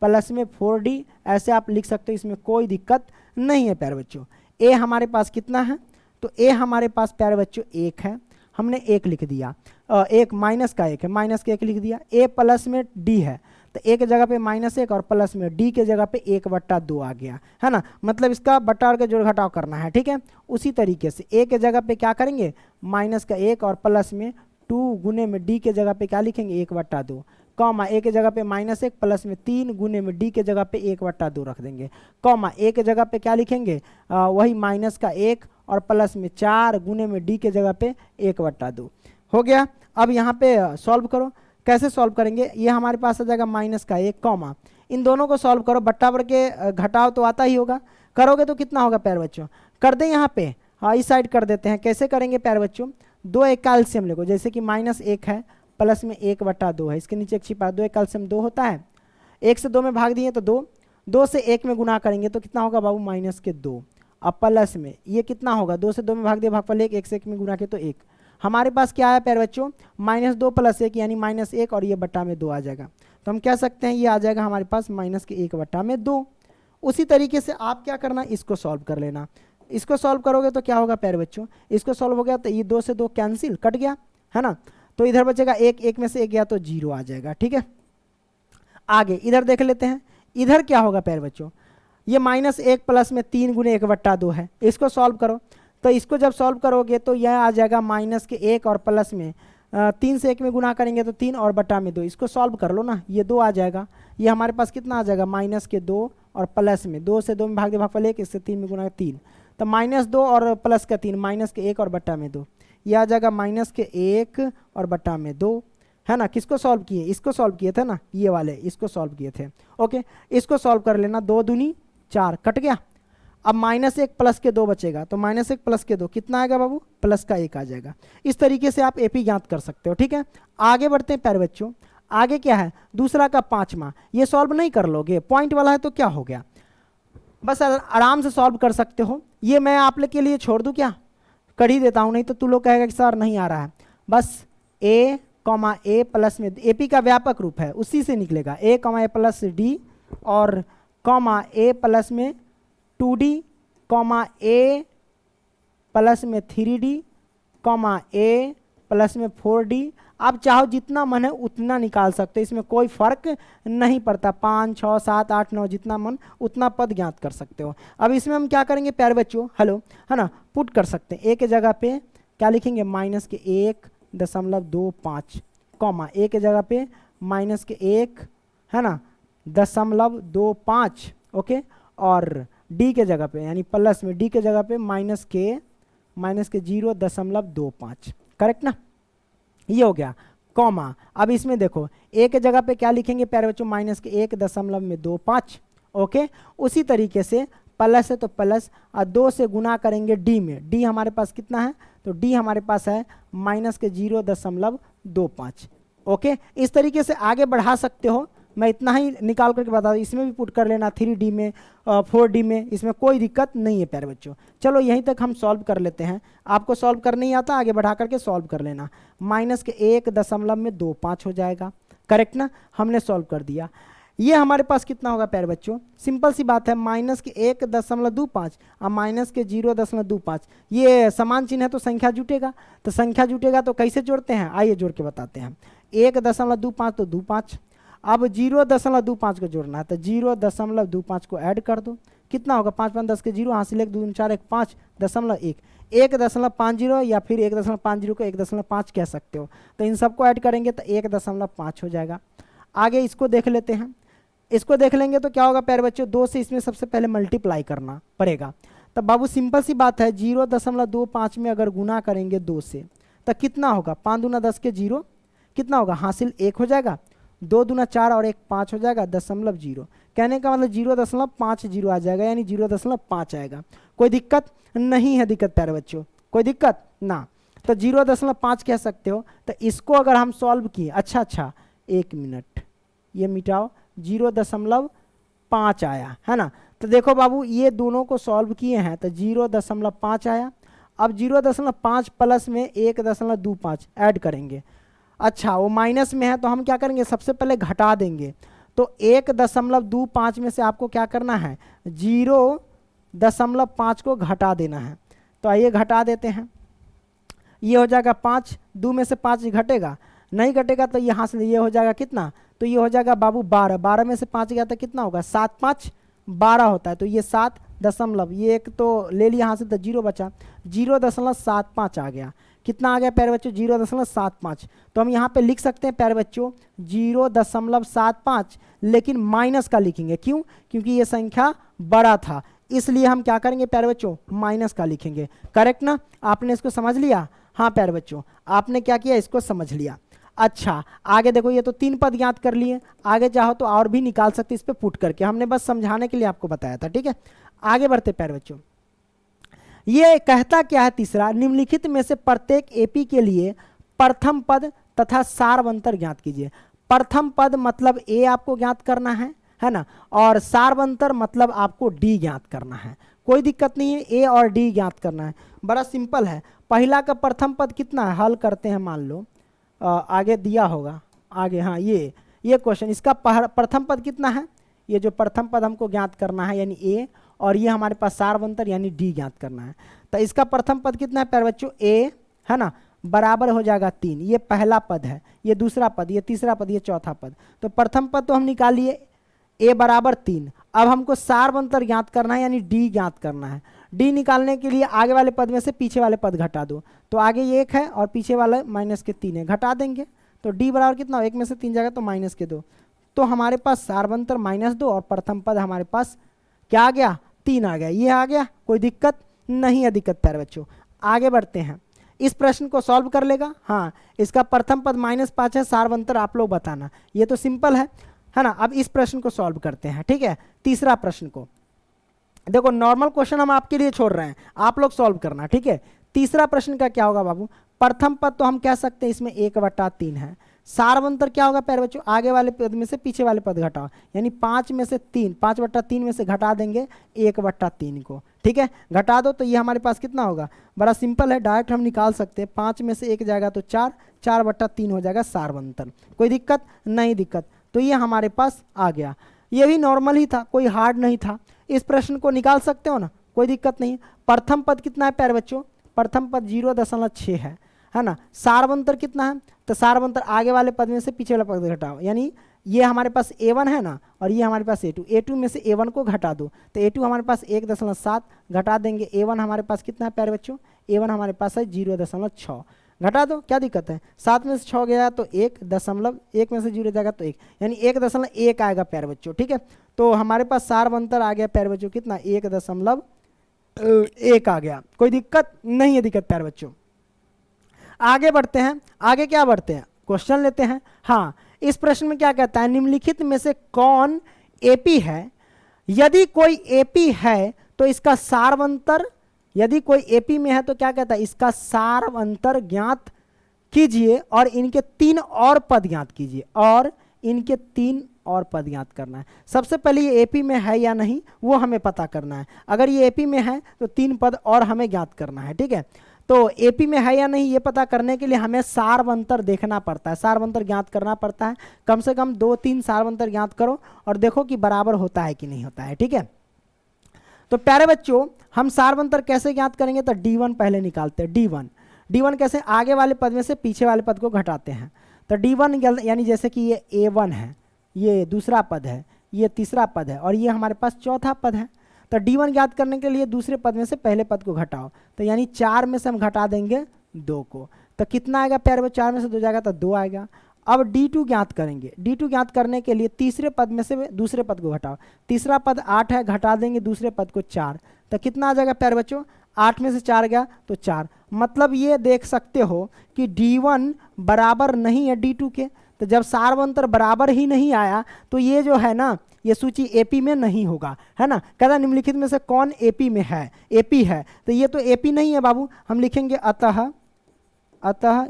प्लस में 4d, ऐसे आप लिख सकते हो, इसमें कोई दिक्कत नहीं है प्यारे बच्चों। ए हमारे पास कितना है, तो ए हमारे पास प्यारे बच्चों 1 है, हमने 1 लिख दिया, एक माइनस का 1 है, माइनस के 1 लिख दिया। ए प्लस में डी है, तो ए के जगह पे -1 और प्लस में डी के जगह पे 1/2 आ गया, है ना। मतलब इसका बट्टा और के जोड़ घटाव करना है, ठीक है। उसी तरीके से ए के जगह पे क्या करेंगे, माइनस का 1 और प्लस में 2 गुने में डी के जगह पे क्या लिखेंगे 1/2 कॉमा ए के जगह पे -1 प्लस में 3 गुने में डी के जगह पे 1/2 रख देंगे, कॉमा ए के जगह पे क्या लिखेंगे वही माइनस का 1 और प्लस में 4 गुने में डी के जगह पे 1/2 हो गया। अब यहाँ पे सॉल्व करो, कैसे सॉल्व करेंगे, ये हमारे पास आ जाएगा माइनस का 1 कॉमा, इन दोनों को सॉल्व करो, बट्टा बढ़ के घटाव तो आता ही होगा, करोगे तो कितना होगा प्यारे बच्चों, कर दें यहाँ पे, हाँ इस साइड कर देते हैं। कैसे करेंगे प्यारे बच्चों, 2 एक का एलसीएम लेगो, जैसे कि -1 है प्लस में 1/2 है, इसके नीचे एक छिपा, 2 एक का एलसीएम 2 होता है, 1 से 2 में भाग दिए तो 2, 2 से 1 में गुना करेंगे तो कितना होगा बाबू -2, अब प्लस में ये कितना होगा, 2 से 2 में भाग दिए भागफल 1, 1 से 1 में गुना किए तो 1। हमारे पास क्या है प्यारे बच्चों, -2 + 1 यानी -1 और ये बट्टा में 2 आ जाएगा, तो हम कह सकते हैं ये आ जाएगा हमारे पास -1/2। उसी तरीके से आप क्या करना, इसको सॉल्व कर लेना। इसको सॉल्व करोगे तो क्या होगा प्यारे बच्चों, इसको सॉल्व हो गया तो ये 2 से 2 कैंसिल, कट गया, है ना। तो इधर बचेगा 1, 1 में से 1 गया तो 0 आ जाएगा, ठीक है। आगे इधर देख लेते हैं, इधर क्या होगा प्यारे बच्चों, ये -1 प्लस में 3 गुने 1/2 है, इसको सॉल्व करो। तो इसको जब सॉल्व करोगे तो यह आ जाएगा -1 और प्लस में 3 से 1 में गुना करेंगे तो 3 और बट्टा में 2, इसको सॉल्व कर लो ना, ये 2 आ जाएगा। ये हमारे पास कितना आ जाएगा, -2 और प्लस में 2 से 2 में भाग दे भागफल 1, इससे 3 में गुना 3, तो -2 और प्लस का 3, -1 और बट्टा में 2, ये आ जाएगा -1 और बट्टा में 2, है ना। किसको सॉल्व किए, इसको सॉल्व किए थे ना, ये वाले इसको सॉल्व किए थे, ओके। इसको सॉल्व कर लेना, 2 दूनी 4 कट गया। अब -1 प्लस के 2 बचेगा, तो -1 प्लस के 2 कितना आएगा बाबू, प्लस का 1 आ जाएगा। इस तरीके से आप एपी ज्ञात कर सकते हो, ठीक है। आगे बढ़ते हैं प्यारे बच्चों, आगे क्या है, दूसरा का 5वां, ये सॉल्व नहीं कर लोगे, पॉइंट वाला है तो क्या हो गया, बस आराम से सॉल्व कर सकते हो। ये मैं आप लोग के लिए छोड़ दूं क्या, कर ही देता हूं, नहीं तो तू लोग कहेगा कि सर नहीं आ रहा है। बस a, a प्लस में एपी का व्यापक रूप है, उसी से निकलेगा a, a प्लस डी और a प्लस में 2d a प्लस में 3d a प्लस में 4d। आप चाहो जितना मन है उतना निकाल सकते हो, इसमें कोई फर्क नहीं पड़ता, 5, 6, 7, 8, 9 जितना मन उतना पद ज्ञात कर सकते हो। अब इसमें हम क्या करेंगे प्यारे बच्चों, हेलो, है ना, पुट कर सकते हैं। a के जगह पे क्या लिखेंगे, -1.25 कॉमा a के जगह पे -1, है ना, 0.25, ओके। और d के जगह पे यानी प्लस में d के जगह पे -0.25, करेक्ट ना, ये हो गया, कॉमा। अब इसमें देखो a के जगह पे क्या लिखेंगे प्यारे बच्चों, -1.25, ओके। उसी तरीके से प्लस है तो प्लस और 2 से गुना करेंगे d में, d हमारे पास कितना है, तो d हमारे पास है -0.25, ओके। इस तरीके से आगे बढ़ा सकते हो, मैं इतना ही निकाल करके बता दूँ, इसमें भी पुट कर लेना 3d में 4d में, इसमें कोई दिक्कत नहीं है प्यारे बच्चों। चलो यहीं तक हम सॉल्व कर लेते हैं, आपको सॉल्व कर नहीं आता आगे बढ़ा करके सॉल्व कर लेना। -1.25 हो जाएगा, करेक्ट ना, हमने सॉल्व कर दिया। ये हमारे पास कितना होगा प्यारे बच्चों, सिंपल सी बात है, -1.25 और -0.25, ये समान चिन्ह है तो संख्या जुटेगा, तो संख्या जुटेगा तो कैसे जोड़ते हैं, आइए जोड़ के बताते हैं। 1.25 तो 25, अब 0.25 को जोड़ना है तो 0.25 को ऐड कर दो, कितना होगा 5 5 10 के 0, हासिल 1 2 3 4 1 5.1 1.50 या फिर 1.50 को 1.5 कह सकते हो। तो इन सबको ऐड करेंगे तो 1.5 हो जाएगा। आगे इसको देख लेते हैं। इसको देख लेंगे तो क्या होगा प्यारे बच्चों, 2 से इसमें सबसे पहले मल्टीप्लाई करना पड़ेगा। तब बाबू सिंपल सी बात है, 0.25 में अगर गुना करेंगे 2 से तो कितना होगा, 5 दूना 10 के 0, कितना होगा, हासिल 1 हो जाएगा, 2 दूना 4 और 1 5 हो जाएगा, 0.0। कहने का मतलब 0.50 आ जाएगा, यानी 0.5 आएगा। कोई दिक्कत नहीं है, दिक्कत प्यारे बच्चों, कोई दिक्कत ना। तो 0.5 कह सकते हो। तो इसको अगर हम सॉल्व किए, अच्छा 1 मिनट, ये मिटाओ, 0.5 आया है ना। तो देखो बाबू, ये दोनों को सॉल्व किए हैं तो 0.5 आया। अब 0.5 प्लस में 1.25 ऐड करेंगे। अच्छा, वो माइनस में है तो हम क्या करेंगे, सबसे पहले घटा देंगे। तो 1.25 में से आपको क्या करना है, 0.5 को घटा देना है। तो आइए घटा देते हैं। ये हो जाएगा 5, 2 में से 5 घटेगा, नहीं घटेगा तो यहाँ से ये हो जाएगा कितना, तो ये हो जाएगा बाबू 12, 12 में से 5 गया तो कितना होगा, 7 5 12 होता है। तो ये 7 दशमलव, ये एक तो ले लिया यहाँ से तो 0 बचा, 0.75 आ गया। कितना आ गया प्यारे बच्चों, 0.75। तो हम यहाँ पे लिख सकते हैं प्यारे बच्चों 0.75, लेकिन माइनस का लिखेंगे। क्यों, क्योंकि ये संख्या बड़ा था, इसलिए हम क्या करेंगे प्यारे बच्चों, माइनस का लिखेंगे। करेक्ट ना, आपने इसको समझ लिया। हाँ प्यारे बच्चों, आपने क्या किया, इसको समझ लिया। अच्छा, आगे देखो, ये तो 3 पद ज्ञात कर लिए, आगे चाहो तो और भी निकाल सकते इस पे पुट करके, हमने बस समझाने के लिए आपको बताया था। ठीक है, आगे बढ़ते प्यारे बच्चों। ये कहता क्या है, तीसरा, निम्नलिखित में से प्रत्येक एपी के लिए प्रथम पद तथा सारवंतर ज्ञात कीजिए। प्रथम पद मतलब ए आपको ज्ञात करना है ना, और सारवंतर मतलब आपको डी ज्ञात करना है। कोई दिक्कत नहीं है, ए और डी ज्ञात करना है, बड़ा सिंपल है। पहला का प्रथम पद कितना है, हल करते हैं। मान लो आगे दिया होगा, आगे, हाँ ये क्वेश्चन, इसका प्रथम पद कितना है, ये जो प्रथम पद हमको ज्ञात करना है यानी ए, और ये हमारे पास सारवंतर यानी डी ज्ञात करना है। तो इसका प्रथम पद कितना है प्यारे बच्चों, ए है ना, बराबर हो जाएगा 3। ये पहला पद है, ये दूसरा पद, ये तीसरा पद, ये चौथा पद। तो प्रथम पद तो हम निकाल लिए, ए बराबर 3। अब हमको सारवंतर ज्ञात करना है यानी डी ज्ञात करना है। डी निकालने के लिए आगे वाले पद में से पीछे वाले पद घटा दो। तो आगे ये 1 है और पीछे वाला माइनस के 3 है, घटा देंगे। तो डी बराबर कितना, 1 में से 3 जाएगा तो माइनस के 2। तो हमारे पास सारवंतर -2 और प्रथम पद हमारे पास क्या आ गया, 3 आ गया। ये आ गया, कोई दिक्कत नहीं है, दिक्कत प्यारे बच्चों। आगे बढ़ते हैं, इस प्रश्न को सॉल्व कर लेगा। हाँ, इसका प्रथम पद -5 है, सारवंतर आप लोग बताना, ये तो सिंपल है ना। अब इस प्रश्न को सॉल्व करते हैं। ठीक है, तीसरा प्रश्न को देखो, नॉर्मल क्वेश्चन हम आपके लिए छोड़ रहे हैं, आप लोग सॉल्व करना। ठीक है, तीसरा प्रश्न का क्या होगा बाबू, प्रथम पद तो हम कह सकते हैं इसमें 1/3 है। सारवंतर क्या होगा प्यारे बच्चों, आगे वाले पद में से पीछे वाले पद घटाओ, यानी 5 में से 3, 5/3 में से घटा देंगे 1/3 को। ठीक है, घटा दो तो ये हमारे पास कितना होगा, बड़ा सिंपल है, डायरेक्ट हम निकाल सकते हैं। 5 में से 1 जाएगा तो 4, 4/3 हो जाएगा सारवंतर। कोई दिक्कत नहीं, दिक्कत। तो ये हमारे पास आ गया, ये भी नॉर्मल ही था, कोई हार्ड नहीं था। इस प्रश्न को निकाल सकते हो ना, कोई दिक्कत नहीं। प्रथम पद कितना है प्यारे बच्चों, प्रथम पद 0.6 है ना। सारवंतर कितना है, तो सारवंतर आगे वाले पद में से पीछे वाला पद घटाओ, यानी ये हमारे पास A1 है ना, और ये हमारे पास A2, A2 में से A1 को घटा दो। तो A2 हमारे पास 1.7 घटा देंगे, A1 हमारे पास कितना है प्यारे बच्चों, A1 हमारे पास है 0.6, घटा दो, क्या दिक्कत है। 7 में से 6 गया तो 1 में से 0 जाएगा तो 1, यानी 1.1 आएगा प्यारे बच्चों। ठीक है, तो हमारे पास सारवंतर आ गया प्यारे बच्चों कितना, 1.1 आ गया। कोई दिक्कत नहीं है, दिक्कत प्यारे बच्चों। आगे बढ़ते हैं, आगे क्या बढ़ते हैं, क्वेश्चन लेते हैं। हाँ, इस प्रश्न में क्या कहता है, निम्नलिखित में से कौन एपी है, यदि कोई एपी है तो इसका सारवंतर, यदि कोई एपी में है तो क्या कहता है, इसका सारवंतर ज्ञात कीजिए और इनके 3 और पद ज्ञात कीजिए, और इनके 3 और पद ज्ञात करना है। सबसे पहले ये एपी में है या नहीं वो हमें पता करना है। अगर ये एपी में है तो 3 पद और हमें ज्ञात करना है। ठीक है, तो एपी में है या नहीं ये पता करने के लिए हमें सारवंतर देखना पड़ता है, सारवंतर ज्ञात करना पड़ता है। कम से कम 2-3 सारवंतर ज्ञात करो और देखो कि बराबर होता है कि नहीं होता है। ठीक है, तो प्यारे बच्चों हम सारवंतर कैसे ज्ञात करेंगे, तो D1 पहले निकालते हैं। D1 कैसे, आगे वाले पद में से पीछे वाले पद को घटाते हैं। तो D1 यानी जैसे कि ये A1 है, ये दूसरा पद है, ये तीसरा पद है और ये हमारे पास चौथा पद है। तो D1 ज्ञात करने के लिए दूसरे पद में से पहले पद को घटाओ, तो यानी 4 में से हम घटा देंगे 2 को, तो कितना आएगा प्यारे बच्चों, 4 में से 2 जाएगा तो 2 आएगा। अब D2 ज्ञात करेंगे। D2 ज्ञात करने के लिए तीसरे पद में से दूसरे पद को घटाओ, तीसरा पद 8 है, घटा देंगे दूसरे पद को 4, तो कितना आ जाएगा प्यारे बच्चों, 8 में से 4 गया तो 4। मतलब ये देख सकते हो कि D1 बराबर नहीं है D2 के, तो जब सार्वंतर बराबर ही नहीं आया तो ये जो है ना ये सूची एपी में नहीं होगा, है ना। कहता निम्नलिखित में से कौन एपी में है, एपी है, तो ये तो एपी नहीं है बाबू। हम लिखेंगे अतः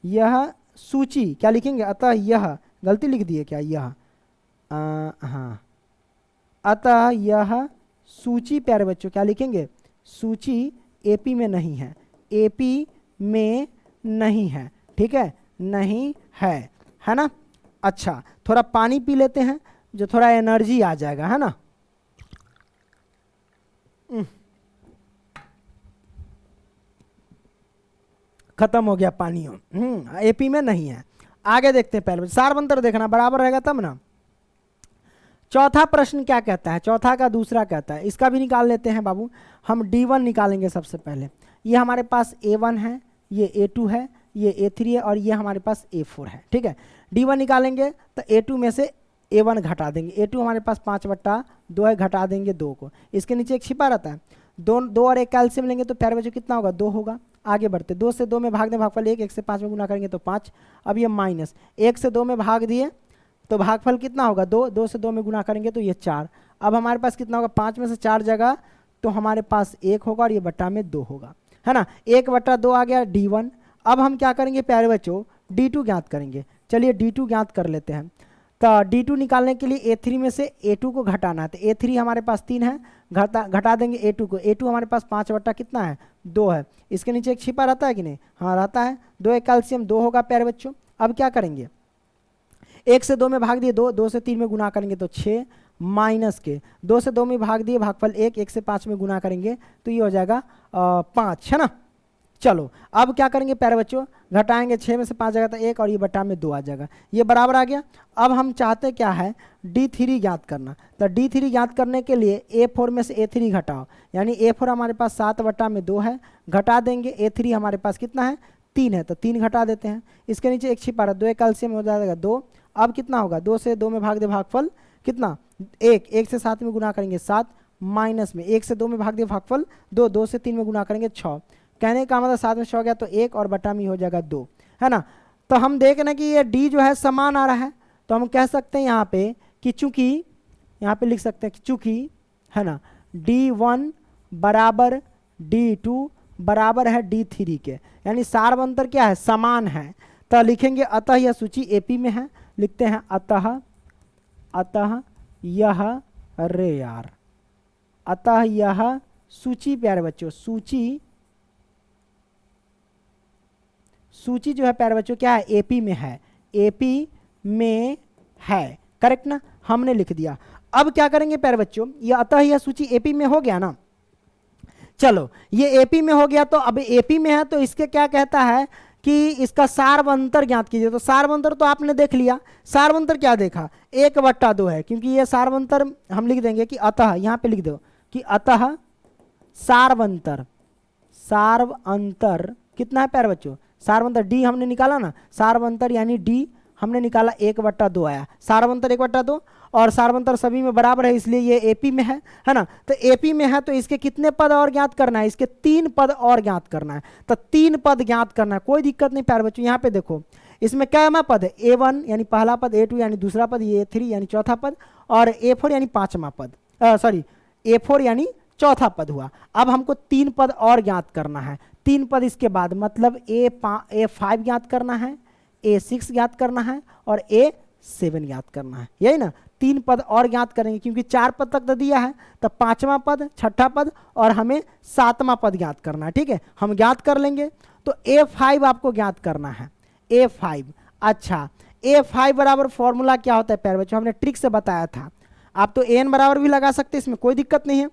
यह सूची, क्या लिखेंगे, अतः यह, गलती लिख दिए क्या, यह हाँ, अतः यह सूची प्यारे बच्चों क्या लिखेंगे, सूची एपी में नहीं है, एपी में नहीं है, ठीक है, नहीं है ना। अच्छा थोड़ा पानी पी लेते हैं जो थोड़ा एनर्जी आ जाएगा, है ना। खत्म हो गया पानी, एपी में नहीं है। आगे देखते हैं, पहले सार्वंतर देखना बराबर रहेगा तब ना। चौथा प्रश्न क्या कहता है, चौथा का दूसरा कहता है, इसका भी निकाल लेते हैं बाबू। हम D1 निकालेंगे सबसे पहले। ये हमारे पास A1 है, ये A2 है, ये A3 है और ये हमारे पास A4 है, ठीक है। D1 निकालेंगे तो A2 में से A1 घटा देंगे, A2 हमारे पास 5/2 है, घटा देंगे 2 को, इसके नीचे एक छिपा रहता है, 2 और 1 कैल्शियम लेंगे तो प्यारे बच्चों कितना होगा, 2 होगा। आगे बढ़ते, 2 से 2 में भाग दें, भागफल 1, 1 से 5 में गुना करेंगे तो 5। अब ये माइनस 1 से 2 में भाग दिए तो भागफल कितना होगा, 2, 2 से 2 में गुना करेंगे तो ये 4। अब हमारे पास कितना होगा, 5 में से 4 जगह तो हमारे पास 1 होगा और ये बट्टा में 2 होगा, है ना। 1/2 आ गया D1। अब हम क्या करेंगे प्यारे बच्चों, D2 ज्ञात करेंगे। चलिए D2 ज्ञात कर लेते हैं। तो D2 निकालने के लिए A3 में से A2 को घटाना है, तो A3 हमारे पास 3 है, घटा देंगे A2 को, A2 हमारे पास 5 कितना है, 2 है। इसके नीचे एक छिपा रहता है कि नहीं, हाँ रहता है, 2 1 कैल्शियम 2 होगा प्यारे बच्चों। अब क्या करेंगे, 1 से 2 में भाग दिए 2, 2 से 3 में गुना करेंगे तो 6, माइनस के 2 से 2 में भाग दिए, भागफल 1, 1 से 5 में गुना करेंगे तो ये हो जाएगा 5, है ना। चलो अब क्या करेंगे प्यारे बच्चों, घटाएंगे, 6 में से 5 जाएगा तो 1 और ये बट्टा में 2 आ जाएगा, ये बराबर आ गया। अब हम चाहते क्या है, D3 ज्ञात करना। तो D3 ज्ञात करने के लिए A4 में से A3 घटाओ, यानी A4 हमारे पास 7/2 है, घटा देंगे, A3 हमारे पास कितना है, 3 है, तो 3 घटा देते हैं। इसके नीचे एक छिपा रहा, 2 कैल्शियम हो जाएगा 2। अब कितना होगा, 2 से 2 में भाग दे, भागफल कितना, 1, 1 से 7 में गुना करेंगे 7, माइनस में 1 से 2 में भाग दे, भागफल 2, 2 से 3 में गुना करेंगे 6। कहने का मतलब 7 में 6 गया तो 1 और बटा में हो जाएगा 2, है ना। तो हम देख रहे हैं कि ये D जो है समान आ रहा है, तो हम कह सकते हैं यहाँ पे कि चूंकि, यहाँ पे लिख सकते हैं कि चूंकि, है ना, D1 बराबर D2 बराबर है D3 के, यानी सार्वंतर क्या है, समान है। तो लिखेंगे अतः यह सूची एपी में है, लिखते हैं अतः यह, अरे यार, अतः यह सूची प्यारे बच्चों, सूची जो है प्यारे बच्चों क्या है, एपी में है, एपी में है, करेक्ट ना, हमने लिख दिया। अब क्या करेंगे प्यारे बच्चों, ये अतः यह सूची एपी में हो गया ना। चलो ये एपी में हो गया, तो अब एपी में है तो इसके क्या कहता है कि इसका सार्वंतर ज्ञात कीजिए। तो सार्वंतर तो आपने देख लिया, सार्वंतर क्या देखा, 1/2 है, क्योंकि ये सार्वंतर हम लिख देंगे कि अतः, यहाँ पे लिख दो कि अतः सार्वंतर कितना है प्यारे बच्चों, सार्वंतर D हमने निकाला ना, सार्वंतर यानी D हमने निकाला 1/2 आया, सार्वंतर 1/2 और सार्वंतर सभी में बराबर है, इसलिए ये एपी में है ना। तो एपी में है तो इसके कितने पद और ज्ञात करना है, इसके 3 पद और ज्ञात करना है। तो 3 पद ज्ञात करना है, कोई दिक्कत नहीं प्यारे बच्चों। यहाँ पे देखो इसमें क्या पद है, A1 यानी पहला पद, A2 यानी दूसरा पद, ये A3 यानी चौथा पद और A4 यानी 5वां पद, सॉरी A4 यानी चौथा पद हुआ। अब हमको 3 पद और ज्ञात करना है, 3 पद इसके बाद, मतलब A5 ज्ञात करना है, A6 ज्ञात करना है और A7 ज्ञात करना है, यही ना। 3 पद और ज्ञात करेंगे क्योंकि 4 पद तक तो दिया है, तो 5वां पद, 6ठा पद और हमें 7वां पद ज्ञात करना है, ठीक है, हम ज्ञात कर लेंगे। तो A5 आपको ज्ञात करना है, A5। अच्छा A5 बराबर फॉर्मूला क्या होता है प्यारे बच्चों, हमने ट्रिक से बताया था, आप तो AN बराबर भी लगा सकते हैं, इसमें कोई दिक्कत नहीं है,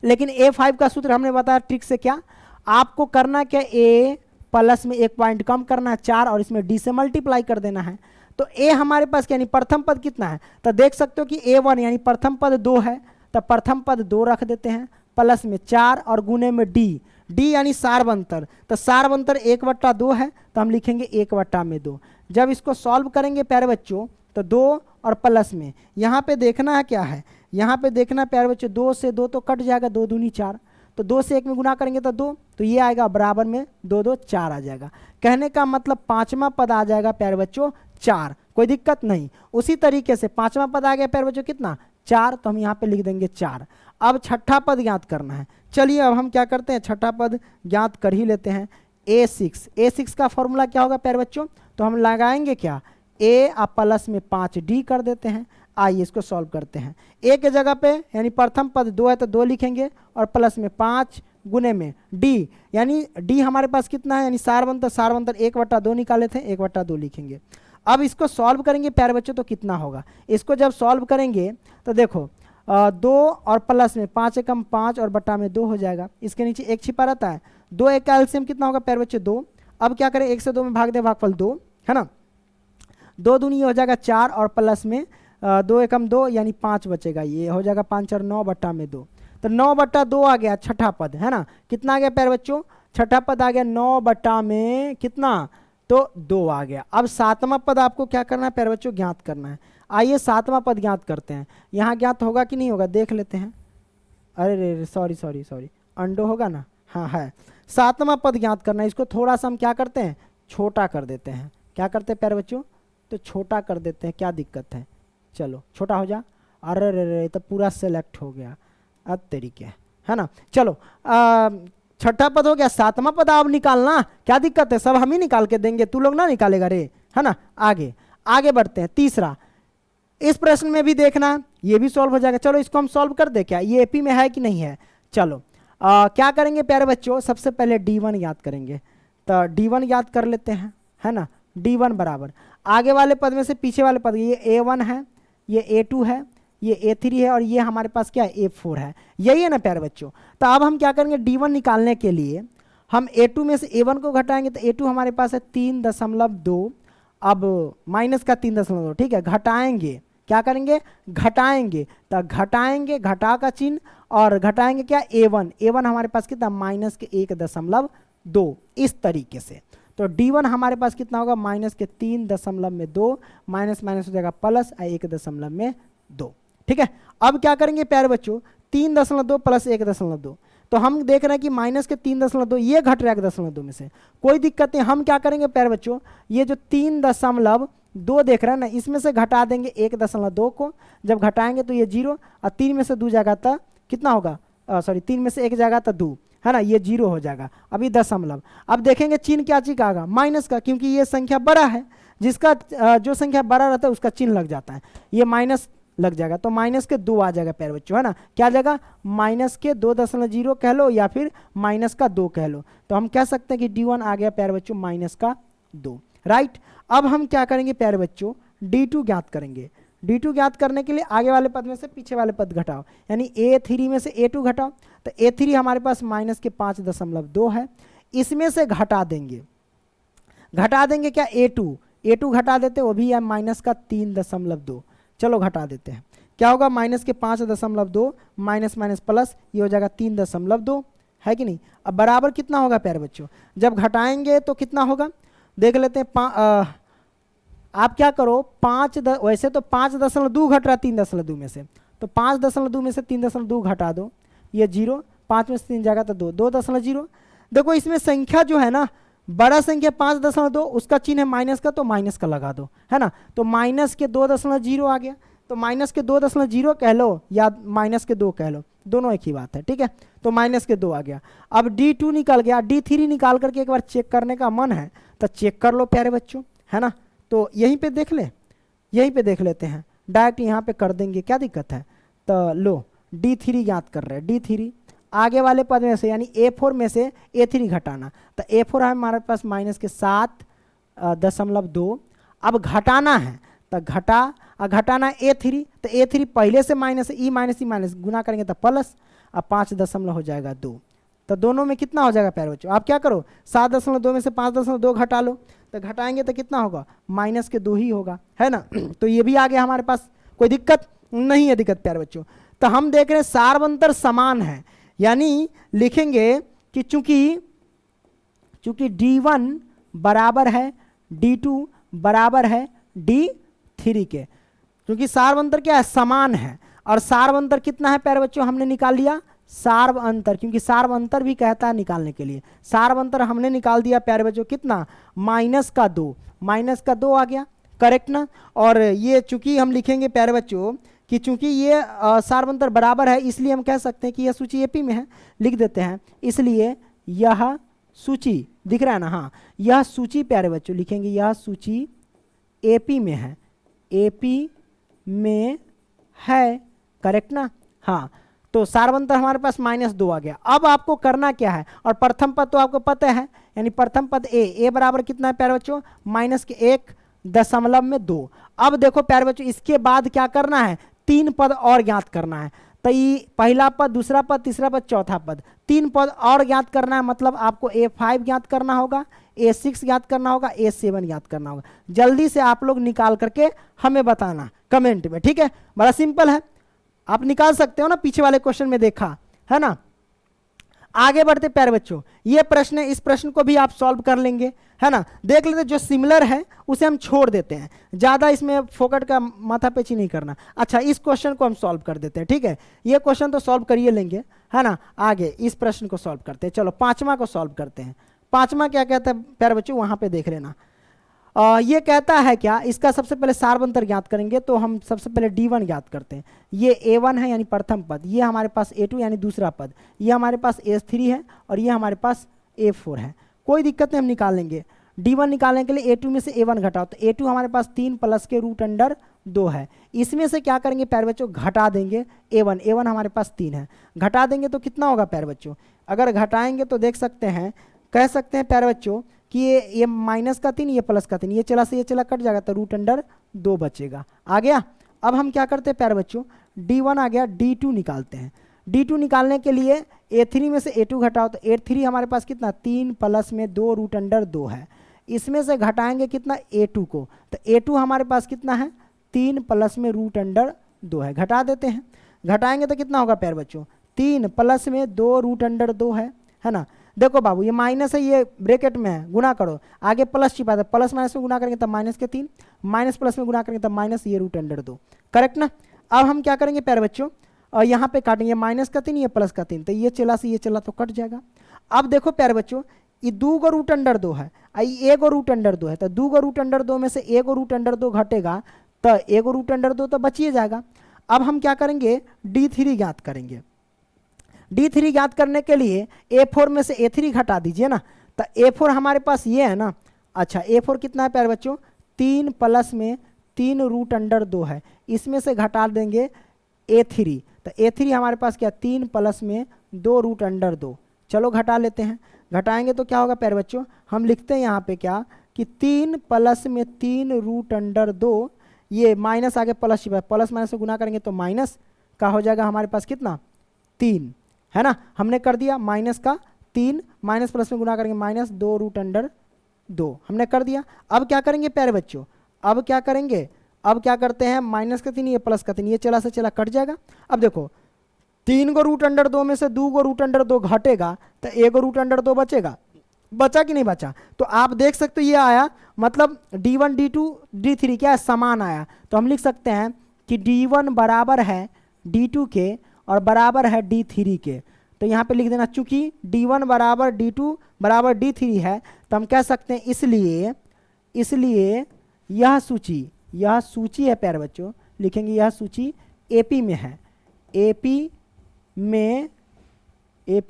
लेकिन A5 का सूत्र हमने बताया ट्रिक से, क्या आपको करना क्या, A प्लस में 1 पॉइंट कम करना है 4 और इसमें D से मल्टीप्लाई कर देना है। तो A हमारे पास क्या, यानी प्रथम पद कितना है, तो देख सकते हो कि A1 यानी प्रथम पद 2 है, तो प्रथम पद 2 रख देते हैं, प्लस में 4 और गुने में डी, डी यानी सार्वंतर, तो सार्वंतर 1/2 है, तो हम लिखेंगे 1/2। जब इसको सॉल्व करेंगे प्यारे बच्चों तो 2 और प्लस में यहाँ पे देखना है क्या है, यहाँ पे देखना है प्यारे बच्चों 2 से 2 तो कट जाएगा, 2 दूनी 4, तो 2 से 1 में गुना करेंगे तो 2, तो ये आएगा बराबर में 2 2 4 आ जाएगा। कहने का मतलब पांचवा पद आ जाएगा प्यारे बच्चों 4, कोई दिक्कत नहीं। उसी तरीके से पांचवा पद आ गया प्यारे बच्चों कितना 4, तो हम यहाँ पे लिख देंगे 4। अब छठा पद ज्ञात करना है। चलिए अब हम क्या करते हैं, छठा पद ज्ञात कर ही लेते हैं। A6 का फॉर्मूला क्या होगा प्यारे बच्चों, तो हम लगाएंगे क्या, A और प्लस में 5D कर देते हैं। आइए इसको सॉल्व करते हैं। A के जगह पे यानी प्रथम पद 2 है तो 2 लिखेंगे और प्लस में 5 गुने में D, यानी D हमारे पास कितना है, यानी सारवंतर 1/2 निकाले थे, 1/2 लिखेंगे। अब इसको सॉल्व करेंगे प्यारे बच्चों तो कितना होगा, इसको जब सॉल्व करेंगे तो देखो 2 और प्लस में 5 एकम 5 और बटा में 2 हो जाएगा, इसके नीचे 1 छिपा रहता है। 2 1 का एलसीएम कितना होगा प्यारे बच्चों 2। अब क्या करें, 1 से 2 में भाग दे, भागफल 2 है ना, 2 दूनी हो जाएगा 4 और प्लस में 2 एकम 2 यानी 5 बचेगा, ये हो जाएगा 5 और 9 बटा में 2, तो 9/2 आ गया छठा पद है ना। कितना आ गया प्यारे बच्चों, छठा पद आ गया 9 बटा में कितना, तो 2 आ गया। अब सातवां पद आपको क्या करना है प्यारे बच्चों, ज्ञात करना है। आइए सातवां पद ज्ञात करते हैं, यहाँ ज्ञात होगा कि नहीं होगा देख लेते हैं। अरे रे सॉरी अंडो होगा ना, हाँ है। सातवां पद ज्ञात करना है, इसको थोड़ा सा हम क्या करते हैं, छोटा कर देते हैं। क्या करते हैं प्यारे बच्चों, तो छोटा कर देते हैं, क्या दिक्कत है, चलो छोटा हो जा। अरे रे तो पूरा सेलेक्ट हो गया, अब तरीके है ना। चलो छठा पद हो गया, सातवां पद आप निकालना, क्या दिक्कत है, सब हम ही निकाल के देंगे, तू लोग ना निकालेगा रे, है ना। आगे बढ़ते हैं। तीसरा, इस प्रश्न में भी देखना, ये भी सॉल्व हो जाएगा। चलो इसको हम सॉल्व कर दे, क्या ये एपी में है कि नहीं है। चलो क्या करेंगे प्यारे बच्चों, सबसे पहले D1 याद करेंगे, तो D1 याद कर लेते हैं, है ना। D1 बराबर आगे वाले पद में से पीछे वाले पद, ये A1 है, ये A2 है, ये A3 है और ये हमारे पास क्या है A4 है, यही है ना प्यारे बच्चों। तो अब हम क्या करेंगे, D1 निकालने के लिए हम A2 में से A1 को घटाएंगे, तो A2 हमारे पास है 3.2, अब माइनस का 3.2, ठीक है। घटाएंगे, क्या करेंगे, घटाएंगे, तो घटाएंगे घटा का चिन्ह और घटाएंगे क्या A1 हमारे पास कितना माइनस के 1.2, इस तरीके से। तो D1 हमारे पास कितना होगा, माइनस के 3.2, माइनस माइनस हो जाएगा प्लस 1.2, ठीक है। अब क्या करेंगे प्यारे बच्चों, 3.2 प्लस 1.2, तो हम देख रहे हैं कि माइनस के 3.2 ये घट रहा है 1.2 में से, कोई दिक्कत नहीं। हम क्या करेंगे प्यारे बच्चों, ये जो 3.2 देख रहे हैं ना, इसमें से घटा देंगे 1.2 को, जब घटाएंगे तो ये 0 और 3 में से 2 जाएगा तो कितना होगा, 3 में से 1 जाएगा तो 2, है ना, ये 0 हो जाएगा। अभी दशमलव, अब देखेंगे चिन्ह क्या चीज का आएगा, माइनस का, क्योंकि ये संख्या बड़ा है, जिसका जो संख्या बड़ा रहता है उसका चिन्ह लग जाता है, ये माइनस लग जाएगा, तो माइनस के 2 आ जाएगा प्यारे बच्चों, है ना। क्या जाएगा, माइनस के 2.0 कह लो या फिर माइनस का 2 कह लो, तो हम कह सकते हैं कि D1 आ गया प्यारे बच्चों माइनस का 2, राइट। अब हम क्या करेंगे प्यारे बच्चों, D2 ज्ञात करेंगे। D2 ज्ञात करने के लिए आगे वाले पद में से पीछे वाले पद घटाओ, यानी A3 में से A2 घटाओ, तो A3 हमारे पास माइनस के 5.2 है, इसमें से घटा देंगे क्या A2 घटा देते, वो भी है माइनस का 3.2, चलो घटा देते हैं, क्या होगा, माइनस के 5.2 माइनस माइनस प्लस, ये हो जाएगा 3.2, है कि नहीं। अब बराबर कितना होगा प्यारे बच्चों, जब घटाएंगे तो कितना होगा, देख लेते हैं। आप क्या करो, वैसे तो 5.2 घट रहा 3.2 में से, तो 5.2 में से 3.2 घटा दो, ये 0, 5 में से 3 जाएगा तो 2.0। देखो इसमें संख्या जो है ना, बड़ा संख्या 5.2, उसका चिन्ह है माइनस का, तो माइनस का लगा दो, है ना। तो माइनस के 2.0 आ गया, तो माइनस के 2.0 कह लो या माइनस के 2 कह लो, दोनों एक ही बात है, ठीक है। तो माइनस के 2 आ गया। अब D2 निकल गया, D3 निकाल करके एक बार चेक करने का मन है तो चेक कर लो प्यारे बच्चों, है ना। तो यहीं पे देख लेते हैं, डायरेक्ट यहाँ पे कर देंगे, क्या दिक्कत है। तो लो D3 ज्ञात कर रहे हैं, D3 आगे वाले पद में से यानी A4 में से A3 घटाना, तो A4 है हमारे पास माइनस के 7.2, अब घटाना है तो घटाना A3, तो A3 पहले से माइनस, ई माइनस गुना करेंगे तो प्लस, अब 5 हो जाएगा 2, तो दोनों में कितना हो जाएगा प्यारे बच्चों, आप क्या करो 7.2 में से 5.2 घटा लो, तो घटाएंगे तो कितना होगा, माइनस के 2 ही होगा, है ना। तो ये भी आ गया हमारे पास, कोई दिक्कत नहीं है, दिक्कत प्यारे बच्चों। तो हम देख रहे हैं सार्वंतर समान है, यानी लिखेंगे कि चूंकि D1 बराबर है D2 बराबर है D3 के, क्योंकि सार्वंतर क्या है, समान है। और सार्वंतर कितना है प्यारे बच्चों, हमने निकाल लिया सार्वंतर, क्योंकि सार्वंतर भी कहता है निकालने के लिए। सार्वंतर हमने निकाल दिया प्यारे बच्चों कितना, -2 आ गया, करेक्ट ना। और ये चूंकि हम लिखेंगे प्यारे बच्चों कि चूंकि ये सार्वंतर बराबर है, इसलिए हम कह सकते हैं कि यह सूची एपी में है, लिख देते हैं। इसलिए यह सूची दिख रहा है ना, हाँ यह सूची प्यारे बच्चों लिखेंगे, यह सूची एपी में है, एपी में है, करेक्ट ना। हाँ तो सार्वंतर हमारे पास -2 आ गया। अब आपको करना क्या है, और प्रथम पद तो आपको पता है, यानी प्रथम पद ए बराबर कितना है प्यारे बच्चों, -1.2। अब देखो प्यारे बच्चों इसके बाद क्या करना है, 3 पद और ज्ञात करना है। तो ये पहला पद, दूसरा पद, तीसरा पद, चौथा पद, 3 पद और ज्ञात करना है। मतलब आपको A5 ज्ञात करना होगा, A6 ज्ञात करना होगा, A7 ज्ञात करना होगा। जल्दी से आप लोग निकाल करके हमें बताना कमेंट में, ठीक है। बड़ा सिंपल है, आप निकाल सकते हो ना, पीछे वाले क्वेश्चन में देखा है ना। आगे बढ़ते प्यारे बच्चों, ये प्रश्न है, इस प्रश्न को भी आप सॉल्व कर लेंगे, है ना। देख लेते जो सिमिलर है उसे हम छोड़ देते हैं, ज़्यादा इसमें फोकट का माथापेची नहीं करना। अच्छा इस क्वेश्चन को हम सॉल्व कर देते हैं, ठीक है। ये क्वेश्चन तो सॉल्व करिए लेंगे, है ना। आगे इस प्रश्न को सॉल्व करते हैं, चलो 5वां को सॉल्व करते हैं। 5वां क्या कहता है प्यारे बच्चों, वहाँ पे देख लेना। ये कहता है क्या, इसका सबसे पहले सार्वंतर ज्ञात करेंगे, तो हम सबसे पहले D1 ज्ञात करते हैं। ये A1 है यानी प्रथम पद, ये हमारे पास A2 यानी दूसरा पद, ये हमारे पास A3 है, और ये हमारे पास A4 है। कोई दिक्कत नहीं, हम निकाल लेंगे। D1 निकालने के लिए A2 में से A1 घटाओ, तो A2 हमारे पास 3 प्लस के √2 है। इसमें से क्या करेंगे प्यारे बच्चों, घटा देंगे A1 हमारे पास 3 है, घटा देंगे तो कितना होगा प्यारे बच्चों। अगर घटाएंगे तो देख सकते हैं, कह सकते हैं प्यारे बच्चों कि ये -3 ये +3, ये चला से ये चला कट जाएगा, तो √2 बचेगा। आ गया। अब हम क्या करते हैं प्यारे बच्चों, D1 आ गया, D2 निकालते हैं। D2 निकालने के लिए A3 में से A2 घटाओ, तो A3 हमारे पास कितना, 3 प्लस में 2 √2 है। इसमें से घटाएंगे कितना, A2 को, तो A2 हमारे पास कितना है, 3 प्लस में √2 है। घटा देते हैं, घटाएंगे तो कितना होगा प्यारे बच्चों, 3 प्लस में 2 √2 है ना। देखो बाबू ये माइनस है, ये ब्रैकेट में है, गुना करो, आगे प्लस छिपा था, प्लस माइनस में गुना करेंगे तब -3, माइनस प्लस में गुना करेंगे तब माइनस ये √2, करेक्ट ना। अब हम क्या करेंगे प्यारे बच्चों, और यहाँ पे काटेंगे -3 ये +3, तो ये चला से ये चला तो कट जाएगा। अब देखो प्यारे बच्चों ये 2 को √2 है, ये 1 √2 है, तो 2 को √2 में से 1 √2 घटेगा, तो 1 √2 तो बचिए जाएगा। अब हम क्या करेंगे, D3 ज्ञात करेंगे। D3 ज्ञात करने के लिए A4 में से A3 घटा दीजिए ना, तो A4 हमारे पास ये है ना। अच्छा A4 कितना है प्यारे बच्चों, 3 प्लस में 3 √2 है, इसमें से घटा देंगे A3, तो A3 हमारे पास क्या, 3 प्लस में 2 √2। चलो घटा लेते हैं, घटाएंगे तो क्या होगा प्यारे बच्चों, हम लिखते हैं यहाँ पे क्या कि 3 प्लस में 3 √2, ये माइनस आगे प्लस छिपा, प्लस माइनस से गुना करेंगे तो माइनस का हो जाएगा हमारे पास कितना, 3, है ना। हमने कर दिया माइनस का 3, माइनस प्लस में गुना करेंगे -2 √2 हमने कर दिया। अब क्या करेंगे प्यारे बच्चों, अब क्या करेंगे, अब क्या करते हैं, -3 ये +3, ये चला से चला कट जाएगा। अब देखो 3 को √2 में से 2 को √2 घटेगा, तो 1 को √2 बचेगा, बचा कि नहीं बचा। तो आप देख सकते हो ये आया, मतलब D1 D2 D3 क्या है, समान आया। तो हम लिख सकते हैं कि D1 बराबर है D2 के और बराबर है D3 के। तो यहाँ पे लिख देना, चूंकि D1 बराबर D2 बराबर D3 है, तो हम कह सकते हैं इसलिए यह सूची है प्यारे बच्चों, लिखेंगे यह सूची AP में है, AP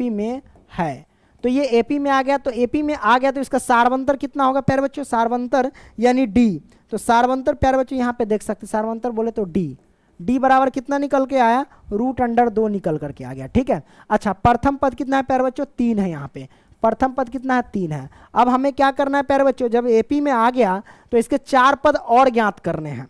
में है। तो ये AP में आ गया, तो AP में आ गया तो इसका सार्वंतर कितना होगा प्यारे बच्चों, सार्वंतर यानी D। तो सार्वंतर प्यारे बच्चों यहाँ पे देख सकते हैं, सार्वंतर बोले तो D बराबर कितना निकल के आया, √2 निकल करके आ गया, ठीक है। अच्छा प्रथम पद कितना है प्यारे बच्चों, 3 है, यहाँ पे प्रथम पद कितना है, 3 है। अब हमें क्या करना है प्यारे बच्चों, जब AP में आ गया तो इसके 4 पद और ज्ञात करने हैं।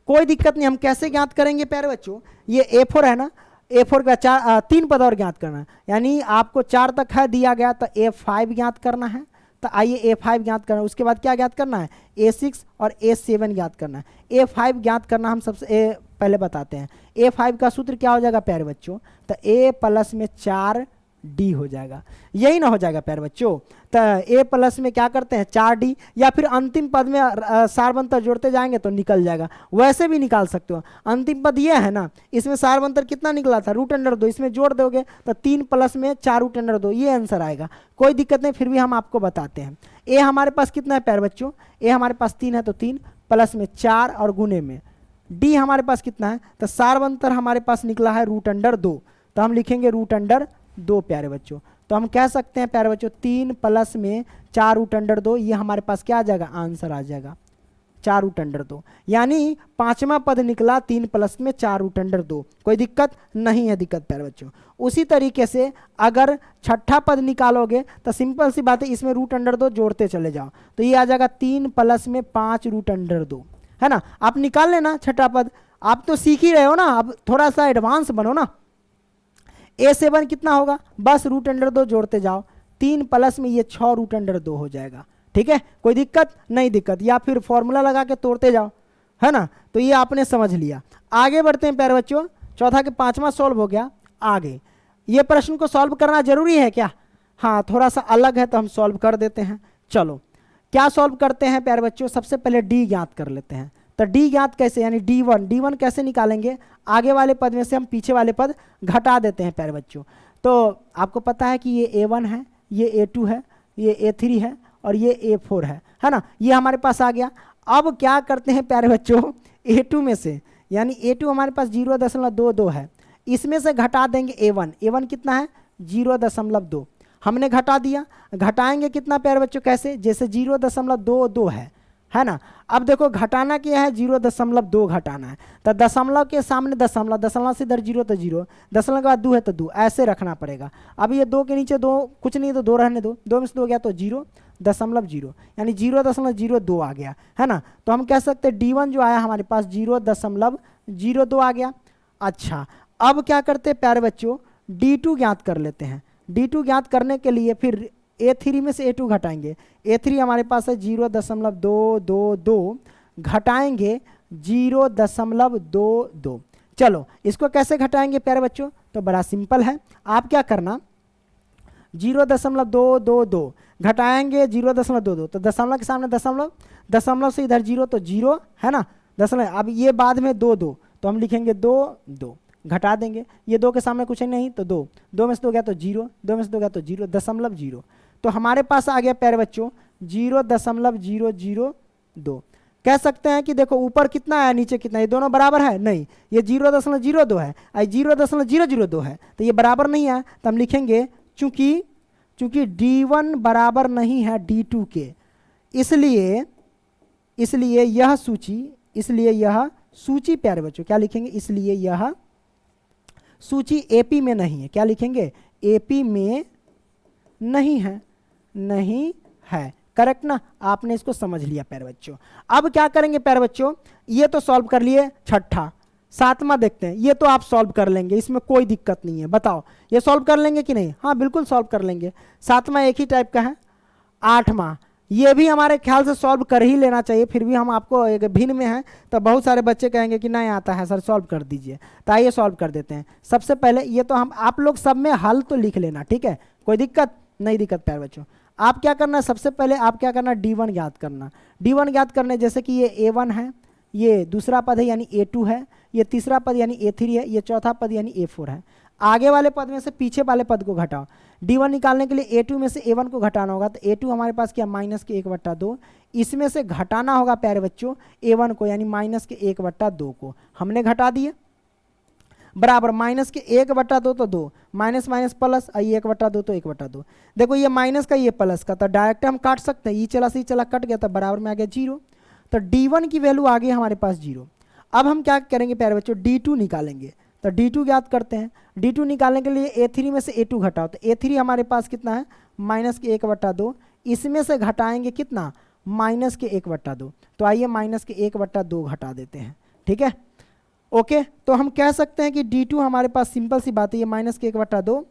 कोई दिक्कत नहीं, हम कैसे ज्ञात करेंगे प्यारे बच्चों, ये A4 है ना, A4 का 3 पद और ज्ञात करना है, यानी आपको 4 तक है दिया गया, तो A5 ज्ञात करना है। तो आइए A5 ज्ञात करना है, उसके बाद क्या ज्ञात करना है, A6 और A7 ज्ञात करना है। A5 ज्ञात करना हम सबसे पहले बताते हैं। A5 का सूत्र क्या हो जाएगा प्यारे बच्चों, तो A प्लस में 4D हो जाएगा, यही ना हो जाएगा प्यारे बच्चों। तो A प्लस में क्या करते हैं 4D, या फिर अंतिम पद में सारबंतर जोड़ते जाएंगे तो निकल जाएगा, वैसे भी निकाल सकते हो। अंतिम पद ये है ना, इसमें सारबंतर कितना निकला था √2, इसमें जोड़ दोगे तो 3 प्लस में 4 √2, ये आंसर आएगा। कोई दिक्कत नहीं, फिर भी हम आपको बताते हैं। ए हमारे पास कितना है प्यारे बच्चों, ए हमारे पास 3 है तो 3 प्लस में 4 और गुने में डी हमारे पास कितना है, तो सारबंतर हमारे पास निकला है √2, तो हम लिखेंगे √2 प्यारे बच्चों। तो हम कह सकते हैं प्यारे बच्चों 3 प्लस में 4 √2, ये हमारे पास क्या आ जाएगा, आंसर आ जाएगा 4 √2, यानी पांचवा पद निकला 3 प्लस में 4 √2। कोई दिक्कत नहीं है, दिक्कत प्यारे बच्चों। उसी तरीके से अगर छठा पद निकालोगे तो सिंपल सी बात है, इसमें √2 जोड़ते चले जाओ तो ये आ जाएगा 3 प्लस में 5 √2, है ना। आप निकाल लेना छठा पद, आप तो सीख ही रहे हो ना, अब थोड़ा सा एडवांस बनो ना। A7 कितना होगा, बस √2 जोड़ते जाओ, 3 प्लस में ये 6 √2 हो जाएगा, ठीक है। कोई दिक्कत नहीं, दिक्कत, या फिर फॉर्मूला लगा के तोड़ते जाओ, है ना। तो ये आपने समझ लिया। आगे बढ़ते हैं प्यारे बच्चों, चौथा के पांचवा सॉल्व हो गया। आगे ये प्रश्न को सॉल्व करना जरूरी है क्या, हाँ थोड़ा सा अलग है तो हम सॉल्व कर देते हैं। चलो क्या सॉल्व करते हैं प्यारे बच्चों, सबसे पहले डी ज्ञात कर लेते हैं। तो डी ज्ञात कैसे, यानी D1 कैसे निकालेंगे, आगे वाले पद में से हम पीछे वाले पद घटा देते हैं प्यारे बच्चों। तो आपको पता है कि ये A1 है, ये A2 है, ये A3 है और ये A4 है ना, ये हमारे पास आ गया। अब क्या करते हैं प्यारे बच्चों, A2 में से, यानी A2 हमारे पास 0.22 है, इसमें से घटा देंगे A1 कितना है 0.2, हमने घटा दिया। घटाएंगे कितना प्यारे बच्चों, कैसे, जैसे 0.22 है ना। अब देखो घटाना क्या है, 0.2 घटाना है, तो दशमलव के सामने दशमलव से इधर 0 तो 0, दशमलव के बाद 2 है तो 2, ऐसे रखना पड़ेगा। अब ये 2 के नीचे 2 कुछ नहीं तो 2 रहने दो, 2 में से 2 गया तो 0.0, यानी 0.02 आ गया, है ना। तो हम कह सकते हैं D1 जो आया हमारे पास 0.02 आ गया। अच्छा अब क्या करते हैं प्यारे बच्चों, D2 ज्ञात कर लेते हैं। D2 ज्ञात करने के लिए फिर A3 में से A2 घटाएंगे, A3 हमारे पास है 0.222, घटाएंगे 0.22। चलो इसको कैसे घटाएंगे प्यारे बच्चों, तो बड़ा सिंपल है, आप क्या करना 0.222 घटाएंगे 0.22, तो दशमलव के सामने दशमलव से इधर 0 तो 0, है ना, दशमलव। अब ये बाद में 2 तो हम लिखेंगे 2 घटा देंगे, ये 2 के सामने कुछ नहीं तो 2 में से 2 गया तो 0, 2 में से 2 गया तो 0.0, तो हमारे पास आ गया प्यारे बच्चों 0.002। कह सकते हैं कि देखो ऊपर कितना है नीचे कितना है, ये दोनों बराबर है, नहीं, ये 0.02 है और 0.002 है, तो ये बराबर नहीं है। तो हम लिखेंगे चूंकि D1 बराबर नहीं है D2 के, इसलिए यह सूची प्यारे बच्चों क्या लिखेंगे, इसलिए यह सूची AP में नहीं है। क्या लिखेंगे, AP में नहीं है, करेक्ट ना। आपने इसको समझ लिया प्यारे बच्चों। अब क्या करेंगे प्यारे बच्चों, ये तो सॉल्व कर लिए छठा, सातवां देखते हैं। ये तो आप सॉल्व कर लेंगे, इसमें कोई दिक्कत नहीं है, बताओ ये सॉल्व कर लेंगे कि नहीं, हाँ बिल्कुल सॉल्व कर लेंगे। सातवां एक ही टाइप का है। आठवां ये भी हमारे ख्याल से सॉल्व कर ही लेना चाहिए, फिर भी हम आपको एक भिन्न में है तो बहुत सारे बच्चे कहेंगे कि नहीं आता है सर सॉल्व कर दीजिए, तो आइए सॉल्व कर देते हैं। सबसे पहले ये तो हम आप लोग सब में हल तो लिख लेना, ठीक है, कोई दिक्कत नहीं, दिक्कत प्यारे बच्चों। आप क्या करना, सबसे पहले आप क्या करना, D1 ज्ञात करना। D1 ज्ञात करने जैसे कि ये A1 है, ये दूसरा पद है यानी A2 है, ये तीसरा पद यानी A3 है, ये चौथा पद यानी A4 है। आगे वाले पद में से पीछे वाले पद को घटाओ। D1 निकालने के लिए A2 में से A1 को घटाना होगा, तो A2 हमारे पास क्या -1/2, इसमें से घटाना होगा प्यारे बच्चों A1 को, यानी -1/2 को हमने घटा दिए, बराबर -1/2 तो 2, माइनस प्लस, ये 1/2 तो 1/2। देखो ये माइनस का ये प्लस का, तो डायरेक्ट हम काट सकते हैं, ये चला से चला कट गया, तो बराबर में आ गया 0। तो D1 की वैल्यू आ गई हमारे पास 0। अब हम क्या करेंगे प्यारे बच्चों, D2 निकालेंगे। तो D2 ज्ञात करते हैं। D2 निकालने के लिए A3 में से A2 घटाओ, तो A3 हमारे पास कितना है -1/2, इसमें से घटाएंगे कितना -1/2, तो आइए -1/2 घटा देते हैं, ठीक है, ओके। तो हम कह सकते हैं कि D2 हमारे पास सिंपल सी बात है, ये -1/2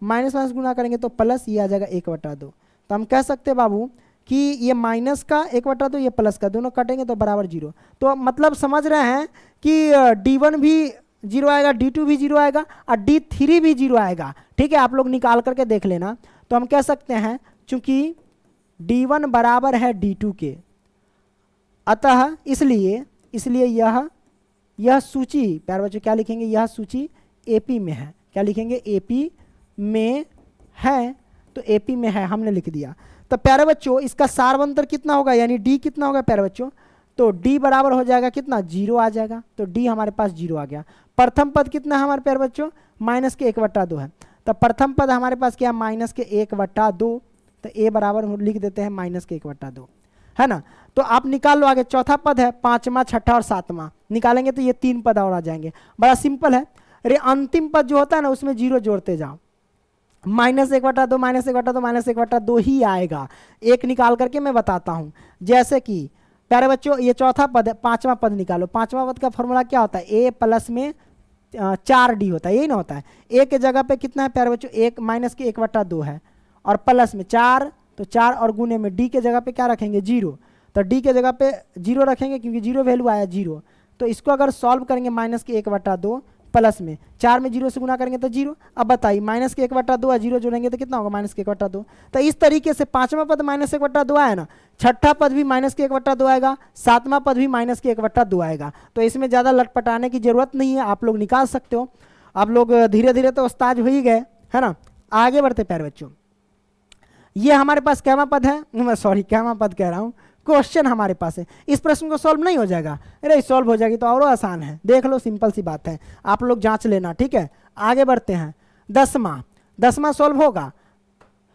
माइनस गुना करेंगे तो प्लस, ये आ जाएगा 1/2। तो हम कह सकते हैं बाबू कि ये माइनस का 1/2 ये प्लस का, दोनों कटेंगे तो बराबर 0। तो मतलब समझ रहे हैं कि D1 भी 0 आएगा, D2 भी 0 आएगा और D3 भी 0 आएगा। ठीक है, आप लोग निकाल करके देख लेना। तो हम कह सकते हैं चूंकि D1 बराबर है D2 के, अतः इसलिए यह सूची, प्यारे बच्चों क्या लिखेंगे, यह सूची AP में है। क्या लिखेंगे, AP में है। तो AP में है हमने लिख दिया। तो प्यारे बच्चों इसका सार्वंतर कितना होगा, यानी D कितना होगा प्यारे बच्चों, तो D बराबर हो जाएगा कितना, 0 आ जाएगा। तो D हमारे पास 0 आ गया। प्रथम पद कितना है हमारे प्यारे बच्चों, -1/2 है। तो प्रथम पद हमारे पास क्या, -1/2। तो A बराबर लिख देते हैं -1/2, है ना। तो आप निकाल लो आगे। चौथा पद है, 5वां, 6ठा और 7वां निकालेंगे तो ये 3 पद और आ जाएंगे। बड़ा सिंपल है। अरे अंतिम पद जो होता है ना उसमें 0 जोड़ते जाओ, -1/2 -1/2 ही आएगा। एक निकाल करके मैं बताता हूं। जैसे कि प्यारे बच्चों ये चौथा पद है, 5वां पद निकालो। 5वां पद का फॉर्मूला क्या होता है, A प्लस में 4D होता है, यही ना होता है। A के जगह पे कितना है प्यारे बच्चों, -1/2 है और प्लस में 4, तो 4 और गुने में D के जगह पे क्या रखेंगे, 0। तो D के जगह पे 0 रखेंगे क्योंकि 0 वैल्यू आया 0। तो इसको अगर सॉल्व करेंगे -1/2 प्लस में 4 में 0 से गुना करेंगे तो 0। अब बताइए -1/2 और 0 जोड़ेंगे तो कितना होगा, -1/2। तो इस तरीके से 5वां पद -1/2 आया ना, 6ठा पद भी -1/2 आएगा, 7वां पद भी -1/2 आएगा। तो इसमें ज़्यादा लटपटाने की जरूरत नहीं है, आप लोग निकाल सकते हो। आप लोग धीरे धीरे तो उस्ताद हो ही गए, है ना। आगे बढ़ते प्यारे बच्चों, ये हमारे पास कैवा पद है, सॉरी कैवा पद कह रहा हूँ, क्वेश्चन हमारे पास है। इस प्रश्न को सॉल्व नहीं हो जाएगा, अरे सॉल्व हो जाएगी तो और आसान है, देख लो, सिंपल सी बात है, आप लोग जांच लेना। ठीक है, आगे बढ़ते हैं। 10वां सॉल्व होगा,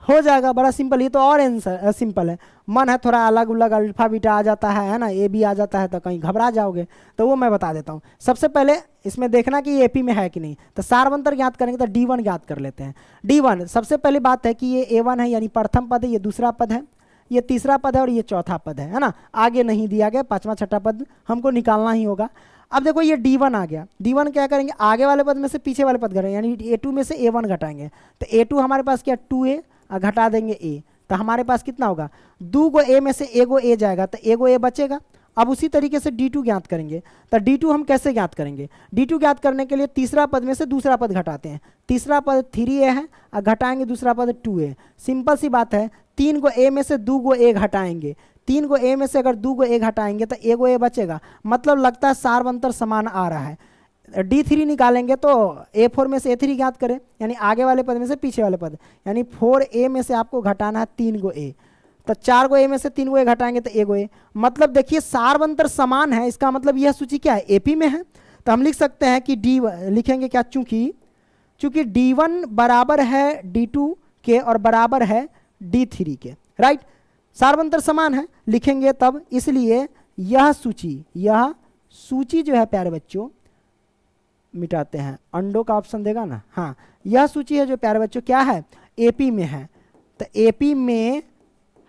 हो जाएगा, बड़ा सिंपल। ये तो और आंसर सिंपल है। मन है थोड़ा अलग उलग, अल्फा बीटा आ जाता है ना, ए बी आ जाता है तो कहीं घबरा जाओगे, तो वो मैं बता देता हूँ। सबसे पहले इसमें देखना कि ये AP में है कि नहीं। तो सार्वंतर ज्ञात करेंगे तो D1 ज्ञात कर लेते हैं। D1 सबसे पहली बात है कि ये A1 है, यानी प्रथम पद है, ये दूसरा पद है, ये तीसरा पद है और ये चौथा पद है ना। आगे नहीं दिया गया, 5वां 6ठा पद हमको निकालना ही होगा। अब देखो ये D1 आ गया। D1 क्या करेंगे, आगे वाले पद में से पीछे वाले पद करेंगे, यानी A2 में से A1 घटाएंगे। तो A2 हमारे पास क्या, 2A, घटा देंगे A, तो हमारे पास कितना होगा, 2 गो A में से 1 गो A जाएगा, तो 1 गो A बचेगा। अब उसी तरीके से D2 ज्ञात करेंगे। तो D2 हम कैसे ज्ञात करेंगे, D2 ज्ञात करने के लिए तीसरा पद में से दूसरा पद घटाते हैं। तीसरा पद 3A है और घटाएंगे दूसरा पद 2A। सिंपल सी बात है, 3 गो A में से 2 गो A घटाएंगे। 3 गो A में से अगर 2 गो A घटाएंगे तो 1 गो A बचेगा। मतलब लगता है सार्वंतर समान आ रहा है। D3 निकालेंगे तो A4 में से A3 ज्ञात करें, यानी आगे वाले पद में से पीछे वाले पद, यानी 4A में से आपको घटाना है 3 गो A। तो 4 गो A में से 3 गो A घटाएंगे तो 1 गो A। मतलब देखिए सार्वंतर समान है, इसका मतलब यह सूची क्या है, AP में है। तो हम लिख सकते हैं कि D लिखेंगे क्या, चूंकि D1 बराबर है D2 के और बराबर है D3 के, राइट। सार्वंतर समान है लिखेंगे तब, इसलिए यह सूची जो है प्यारे बच्चों, मिटाते हैं, अंडों का ऑप्शन देगा ना, हाँ, यह सूची है जो प्यारे बच्चों क्या है, AP में है। तो AP में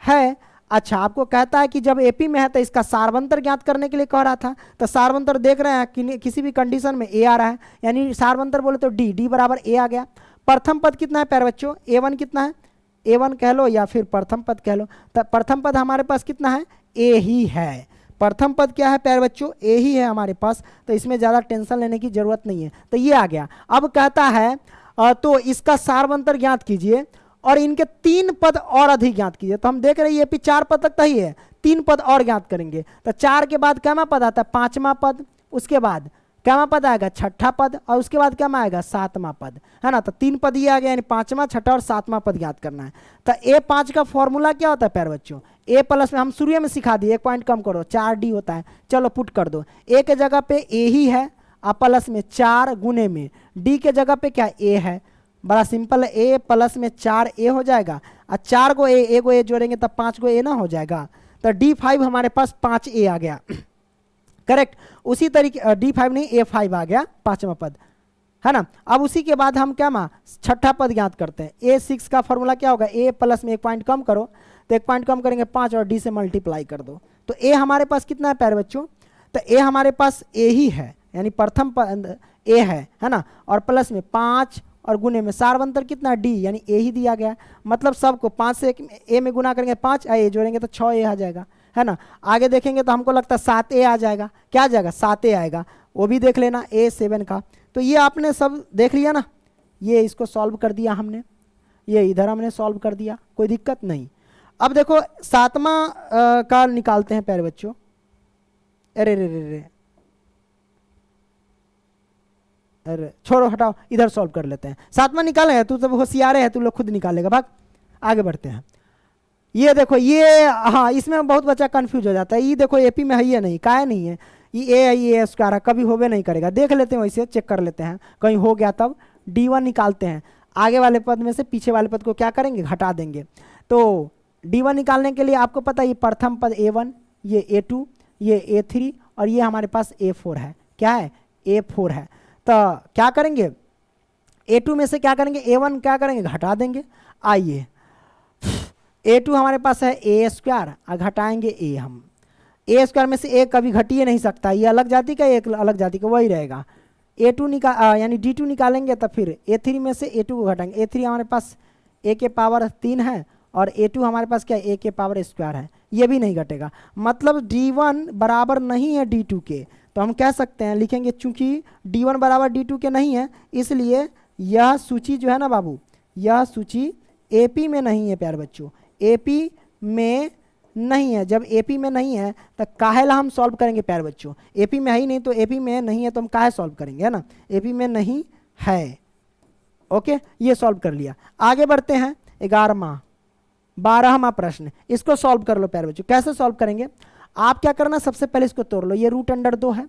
है। अच्छा, आपको कहता है कि जब AP में है तो इसका सार्वंतर ज्ञात करने के लिए कह रहा था। तो सार्वंतर देख रहे हैं कि किसी भी कंडीशन में A आ रहा है, यानी सार्वंतर बोले तो D बराबर A आ गया। प्रथम पद कितना है प्यारे बच्चों, A1 कितना है, A1 कह लो या फिर प्रथम पद कह लो। तो प्रथम पद हमारे पास कितना है, A ही है। प्रथम पद क्या है प्यारे बच्चों, A ही है हमारे पास। तो इसमें ज़्यादा टेंशन लेने की जरूरत नहीं है। तो ये आ गया। अब कहता है तो इसका सार्वंतर ज्ञात कीजिए और इनके 3 पद और अधिक ज्ञात कीजिए। तो हम देख रहे हैं AP 4 पद तक ही है, 3 पद और ज्ञात करेंगे। तो 4 के बाद कैमा पद आता है, 5वां पद, उसके बाद कैमा पद आएगा, 6ठा पद, और उसके बाद कैमा आएगा, 7वां पद, है ना। तो 3 पद ये आ गया, यानी 5वां 6ठा और 7वां पद ज्ञात करना है। तो A5 का फॉर्मूला क्या होता है प्यारे बच्चों, A प्लस में हम शुरू में सिखा दिए, 1 पॉइंट कम करो, 4D होता है। चलो पुट कर दो, A के जगह पे A ही है, और प्लस में 4 गुने में D के जगह पे क्या A है। बड़ा सिंपल है, A प्लस में 4A हो जाएगा, और 4 गो A, 1 गो A जोड़ेंगे तब 5 गो A ना हो जाएगा। तो D5 हमारे पास 5A आ गया, करेक्ट। उसी तरीके D5 नहीं, A5 आ गया, 5वां पद, है ना। अब उसी के बाद हम क्या 6ठा पद ज्ञात करते हैं। A6 का फॉर्मूला क्या होगा, A प्लस में 1 पॉइंट कम करो, तो 1 पॉइंट कम करेंगे 5 और D से मल्टीप्लाई कर दो। तो A हमारे पास कितना है प्यारे बच्चों, तो A हमारे पास A ही है, यानी प्रथम पद A है ना, और प्लस में 5 और गुने में सार्वंतर कितना डी यानी ए ही दिया गया, मतलब सबको 5 से ए में गुना करेंगे 5, ए जोड़ेंगे तो 6 आ जाएगा, है ना। आगे देखेंगे तो हमको लगता है 7 आ जाएगा, क्या आ जाएगा 7 आएगा, वो भी देख लेना A7 का। तो ये आपने सब देख लिया ना, ये इसको सॉल्व कर दिया हमने, ये इधर हमने सॉल्व कर दिया, कोई दिक्कत नहीं। अब देखो 7वां का निकालते हैं प्यारे बच्चों। अरे रे रे रे अरे छोड़ो हटाओ, इधर सॉल्व कर लेते हैं। 7वां निकाले, तू सब होशियार है, तू लोग खुद निकालेगा, भाग आगे बढ़ते हैं। ये देखो ये, हाँ इसमें बहुत बच्चा कंफ्यूज हो जाता है, ये देखो एपी में है या नहीं, काहे नहीं है, ये ए है ये स्क्वायर है, कभी होवे नहीं करेगा, देख लेते हैं वैसे, चेक कर लेते हैं, कहीं हो गया तब D1 निकालते हैं। आगे वाले पद में से पीछे वाले पद को क्या करेंगे, घटा देंगे। तो D1 निकालने के लिए आपको पता है ये प्रथम पद A1, ये A2, ये A3 और ये हमारे पास A4 है, क्या है A4 है। तो क्या करेंगे, A2 में से क्या करेंगे, A1 क्या करेंगे, घटा देंगे। आइए A2 हमारे पास है A स्क्वायर, घटाएंगे A, हम A स्क्वायर में से A कभी घट ही नहीं सकता, ये अलग जाति का एक अलग जाति का वही रहेगा। A2 यानी D2 निकालेंगे तो फिर A3 में से A2 को घटाएंगे। A3 हमारे पास A के पावर 3 है और A2 हमारे पास क्या है, A के पावर स्क्वायर है, ये भी नहीं घटेगा, मतलब D1 बराबर नहीं है D2 के। तो हम कह सकते हैं, लिखेंगे चूंकि D1 बराबर D2 के नहीं है, इसलिए यह सूची जो है ना बाबू, यह सूची AP में नहीं है प्यारे बच्चों, AP में नहीं है। जब AP में नहीं है तो काहेला हम सॉल्व करेंगे प्यारे बच्चों, AP में है ही नहीं, तो AP में नहीं है तो हम काहे सॉल्व करेंगे, है ना, AP में नहीं है। ओके, ये सॉल्व कर लिया। आगे बढ़ते हैं 12वां प्रश्न, इसको सॉल्व कर लो प्यारे बच्चों। कैसे सॉल्व करेंगे, आप क्या करना, सबसे पहले इसको तोड़ लो, ये √2 है।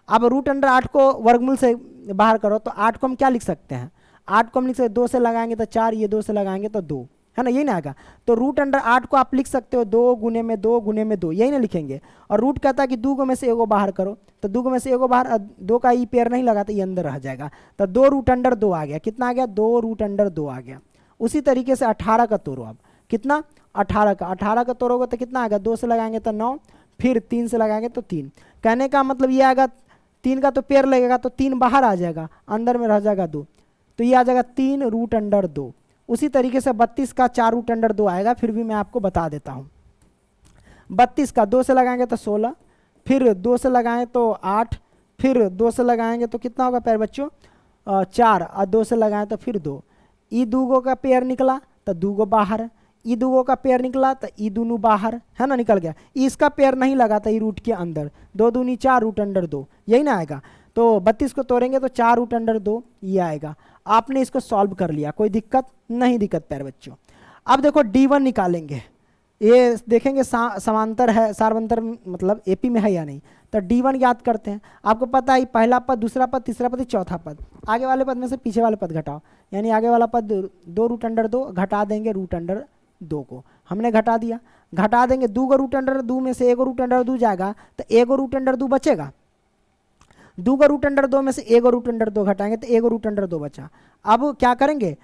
अब √8 को वर्गमूल से बाहर करो, तो 8 को हम क्या लिख सकते हैं, 8 को हम लिख सकते हैं 2 से लगाएंगे तो 4, ये 2 से लगाएंगे तो 2, है ना, यही ना आएगा। तो √8 को आप लिख सकते हो 2 गुने में 2 गुने में 2, यही ना लिखेंगे। और रूट कहता है कि 2 में से एगो बाहर करो, तो 2 में से एगो बाहर, 2 का ई पेयर नहीं लगा तो ये अंदर रह जाएगा, तो 2 √2 आ गया, कितना आ गया, 2 √2 आ गया। उसी तरीके से 18 का तोड़ो, अब कितना 18 का तोड़ोगे तो कितना आएगा, 2 से लगाएंगे तो 9, फिर 3 से लगाएंगे तो 3। कहने का मतलब ये आएगा, 3 का तो पेयर लगेगा तो 3 बाहर आ जाएगा, अंदर में रह जाएगा 2, तो ये आ जाएगा 3 √2। उसी तरीके से 32 का 4 √2 आएगा, फिर भी मैं आपको बता देता हूँ। 32 का 2 से लगाएंगे तो 16, फिर 2 से लगाएं तो 8, फिर 2 से लगाएंगे तो कितना होगा प्यारे बच्चों, 4, और 2 से लगाएं तो फिर 2। ई 2 का पेयर निकला तो 2 बाहर, ई 2 का पेयर निकला तो ई दोनों बाहर, है ना, निकल गया। इसका पेयर नहीं लगा था, ई रूट के अंदर, 2 दूनी 4 √2, यही ना आएगा। तो 32 को तोड़ेंगे तो 4 √2 ये आएगा। आपने इसको सॉल्व कर लिया, कोई दिक्कत नहीं, दिक्कत प्यारे बच्चों। अब देखो D1 निकालेंगे, ये देखेंगे समांतर है, सार्वंतर मतलब AP में है या नहीं, तो D1 याद करते हैं। आपको पता है पहला पद, दूसरा पद, तीसरा पद, चौथा पद, आगे वाले पद में से पीछे वाले पद घटाओ, यानी आगे वाला पद 2 √2 घटा देंगे √2 को, हमने घटा दिया। घटा देंगे 2 को √2 में से 1 √2 जाएगा तो 1 √2 बचेगा, 2 को √2 में से 1 √2 घटाएंगे तो 1 √2 बचा। अब क्या करेंगे,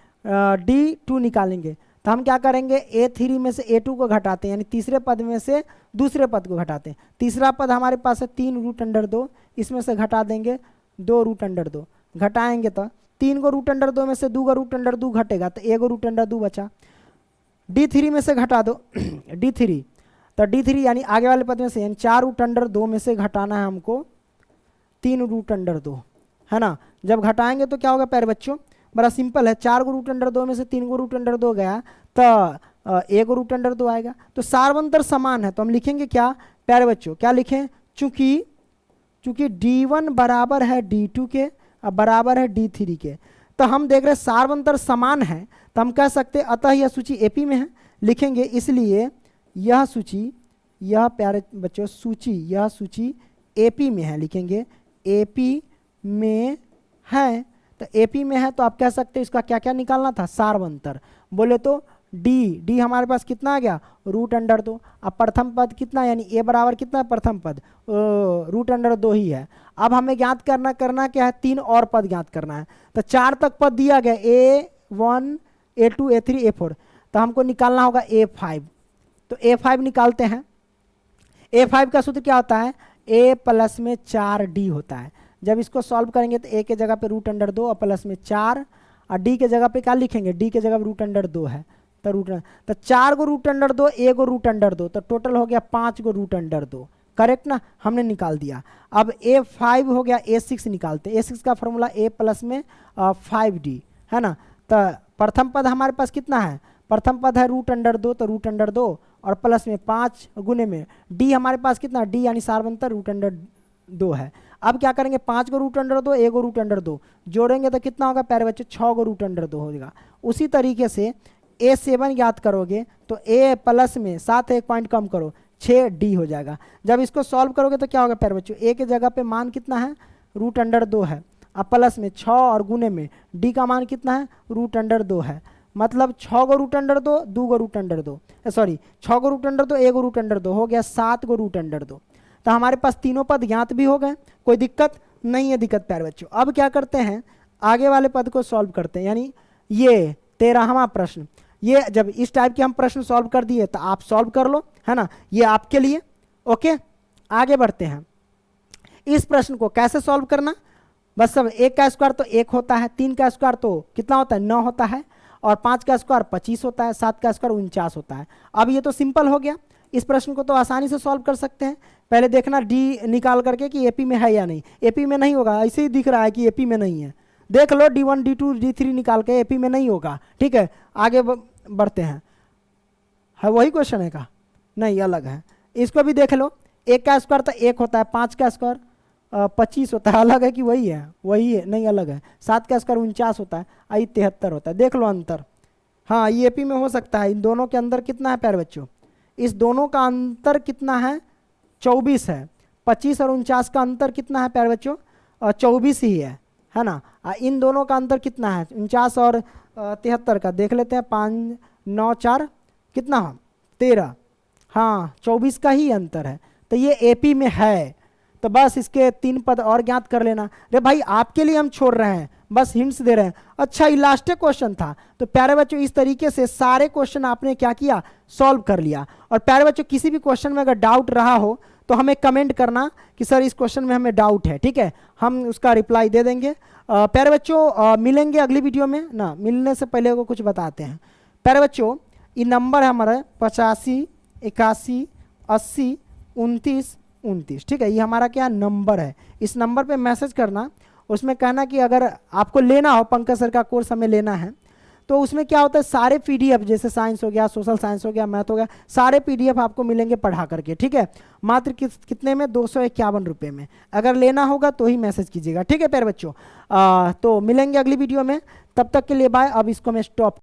D2 निकालेंगे, तो हम क्या करेंगे, A3 में से A2 को घटाते हैं, यानी तीसरे पद में से दूसरे पद को घटाते हैं। तीसरा पद हमारे पास है 3 √2, इसमें से घटा देंगे 2 √2, घटाएंगे तो 3 को √2 में से 2 को √2 घटेगा तो 1 √2 बचा। D3 में से घटा दो D3, तो D3 यानी आगे वाले पद में से, यानी 4 √2 में से घटाना है हमको 3 √2, है ना। जब घटाएंगे तो क्या होगा प्यारे बच्चों, बड़ा सिंपल है, 4 को √2 में से 3 को √2 गया तो 1 √2 आएगा। तो सार्वंतर समान है, तो हम लिखेंगे क्या प्यारे बच्चों, क्या लिखें, चूंकि D1 बराबर है D2 के और बराबर है D3 के, तो हम देख रहे हैं सार्वंतर समान है, तो हम कह सकते हैं अतः यह सूची AP में है, लिखेंगे इसलिए यह सूची, यह प्यारे बच्चों सूची, यह सूची AP में है, लिखेंगे AP में है। तो AP में है तो आप कह सकते हैं इसका क्या क्या निकालना था, सार्वंतर। बोले तो D हमारे पास कितना आ गया, √2। अब प्रथम पद कितना, यानी A बराबर कितना है, प्रथम पद √2 ही है। अब हमें ज्ञात करना क्या है, 3 और पद ज्ञात करना है। तो 4 तक पद दिया गया, A1 A2 A3 A4, तो हमको निकालना होगा A5। तो A5 निकालते हैं। A5 का सूत्र क्या होता है, A प्लस में 4D होता है। जब इसको सॉल्व करेंगे तो A के जगह पे √2 और प्लस में 4 और डी के जगह पे क्या लिखेंगे, डी के जगह रूट अंडर 2 है तो तो 4 गो रूट अंडर 2, 1 गो रूट अंडर 2, तो टोटल हो गया 5 गो रूट अंडर 2। करेक्ट ना, हमने निकाल दिया। अब A5 हो गया, A6 निकालते। A6 का फॉर्मूला A प्लस में 5D है ना। तो प्रथम पद हमारे पास कितना है, प्रथम पद है रूट अंडर 2, तो रूट अंडर 2 और प्लस में 5 गुने में D हमारे पास कितना, D यानी सार्वंतर रूट अंडर 2 है। अब क्या करेंगे, 5 गो रूट अंडर 2, 1 गो रूट अंडर 2 जोड़ेंगे तो कितना होगा प्यारे बच्चों, 6 गो रूट अंडर 2 हो जाएगा। उसी तरीके से A7 याद करोगे तो A प्लस में साथ एक पॉइंट कम करो, 6D हो जाएगा। जब इसको सॉल्व करोगे तो क्या होगा प्यारे बच्चों, A के जगह पे मान कितना है, रूट अंडर 2 है, अब प्लस में 6 और गुने में D का मान कितना है, रूट अंडर 2 है। मतलब 6 गो रूट अंडर 2, 2 गो रूट अंडर 2, सॉरी 6 गो रूट अंडर 2, 1 गो रूट अंडर 2 हो गया 7 गो रूट अंडर 2। तो हमारे पास तीनों पद ज्ञात भी हो गए, कोई दिक्कत नहीं है दिक्कत प्यारे बच्चों। अब क्या करते हैं, आगे वाले पद को सॉल्व करते हैं, यानी ये 13वां प्रश्न। ये जब इस टाइप के हम प्रश्न सॉल्व कर दिए तो आप सॉल्व कर लो, है ना, ये आपके लिए। ओके, आगे बढ़ते हैं। इस प्रश्न को कैसे सॉल्व करना, बस सब 1 का स्क्वायर तो 1 होता है, 3 का स्क्वायर तो कितना होता है, 9 होता है, और 5 का स्क्वायर 25 होता है, 7 का स्क्वायर 49 होता है। अब ये तो सिंपल हो गया, इस प्रश्न को तो आसानी से सॉल्व कर सकते हैं। पहले देखना डी निकाल करके कि एपी में है या नहीं। एपी में नहीं होगा, ऐसे ही दिख रहा है कि एपी में नहीं है, देख लो D1 D2 D3 निकाल के, एपी में नहीं होगा। ठीक है, आगे बढ़ते हैं। है वही क्वेश्चन है का, नहीं अलग है, इसको भी देख लो। 1 का स्क्वायर तो 1 होता है, 5 का स्क्वायर 25 होता है, अलग है कि वही है, वही है, नहीं अलग है। 7 का स्क्वायर 49 होता है, आई 73 होता है, देख लो अंतर। हाँ, ये एपी में हो सकता है। इन दोनों के अंदर कितना है प्यारे बच्चों, इस दोनों का अंतर कितना है, 24 है। 25 और 49 का अंतर कितना है प्यारे बच्चों, 24 ही है ना। इन दोनों का अंतर कितना है, 49 और 73 का देख लेते हैं, 5 9 4 कितना, 13, हाँ 24 का ही अंतर है। तो ये एपी में है, तो बस इसके 3 पद और ज्ञात कर लेना। अरे भाई आपके लिए हम छोड़ रहे हैं, बस हिंट्स दे रहे हैं। अच्छा, ये लास्ट क्वेश्चन था। तो प्यारे बच्चों इस तरीके से सारे क्वेश्चन आपने क्या किया, सॉल्व कर लिया। और प्यारे बच्चों किसी भी क्वेश्चन में अगर डाउट रहा हो तो हमें कमेंट करना कि सर इस क्वेश्चन में हमें डाउट है, ठीक है, हम उसका रिप्लाई दे देंगे। प्यारे बच्चों मिलेंगे अगली वीडियो में ना। मिलने से पहले को कुछ बताते हैं प्यारे बच्चों। ये नंबर है हमारा 85 81 80 29 29, ठीक है, ये हमारा क्या नंबर है। इस नंबर पे मैसेज करना, उसमें कहना कि अगर आपको लेना हो, पंकज सर का कोर्स हमें लेना है, तो उसमें क्या होता है, सारे पीडीएफ जैसे साइंस हो गया, सोशल साइंस हो गया, मैथ हो गया, सारे पीडीएफ आपको मिलेंगे पढ़ा करके, ठीक है, मात्र कितने में, 251 रुपये में। अगर लेना होगा तो ही मैसेज कीजिएगा, ठीक है प्यारे बच्चों। तो मिलेंगे अगली वीडियो में, तब तक के लिए बाय। अब इसको मैं स्टॉप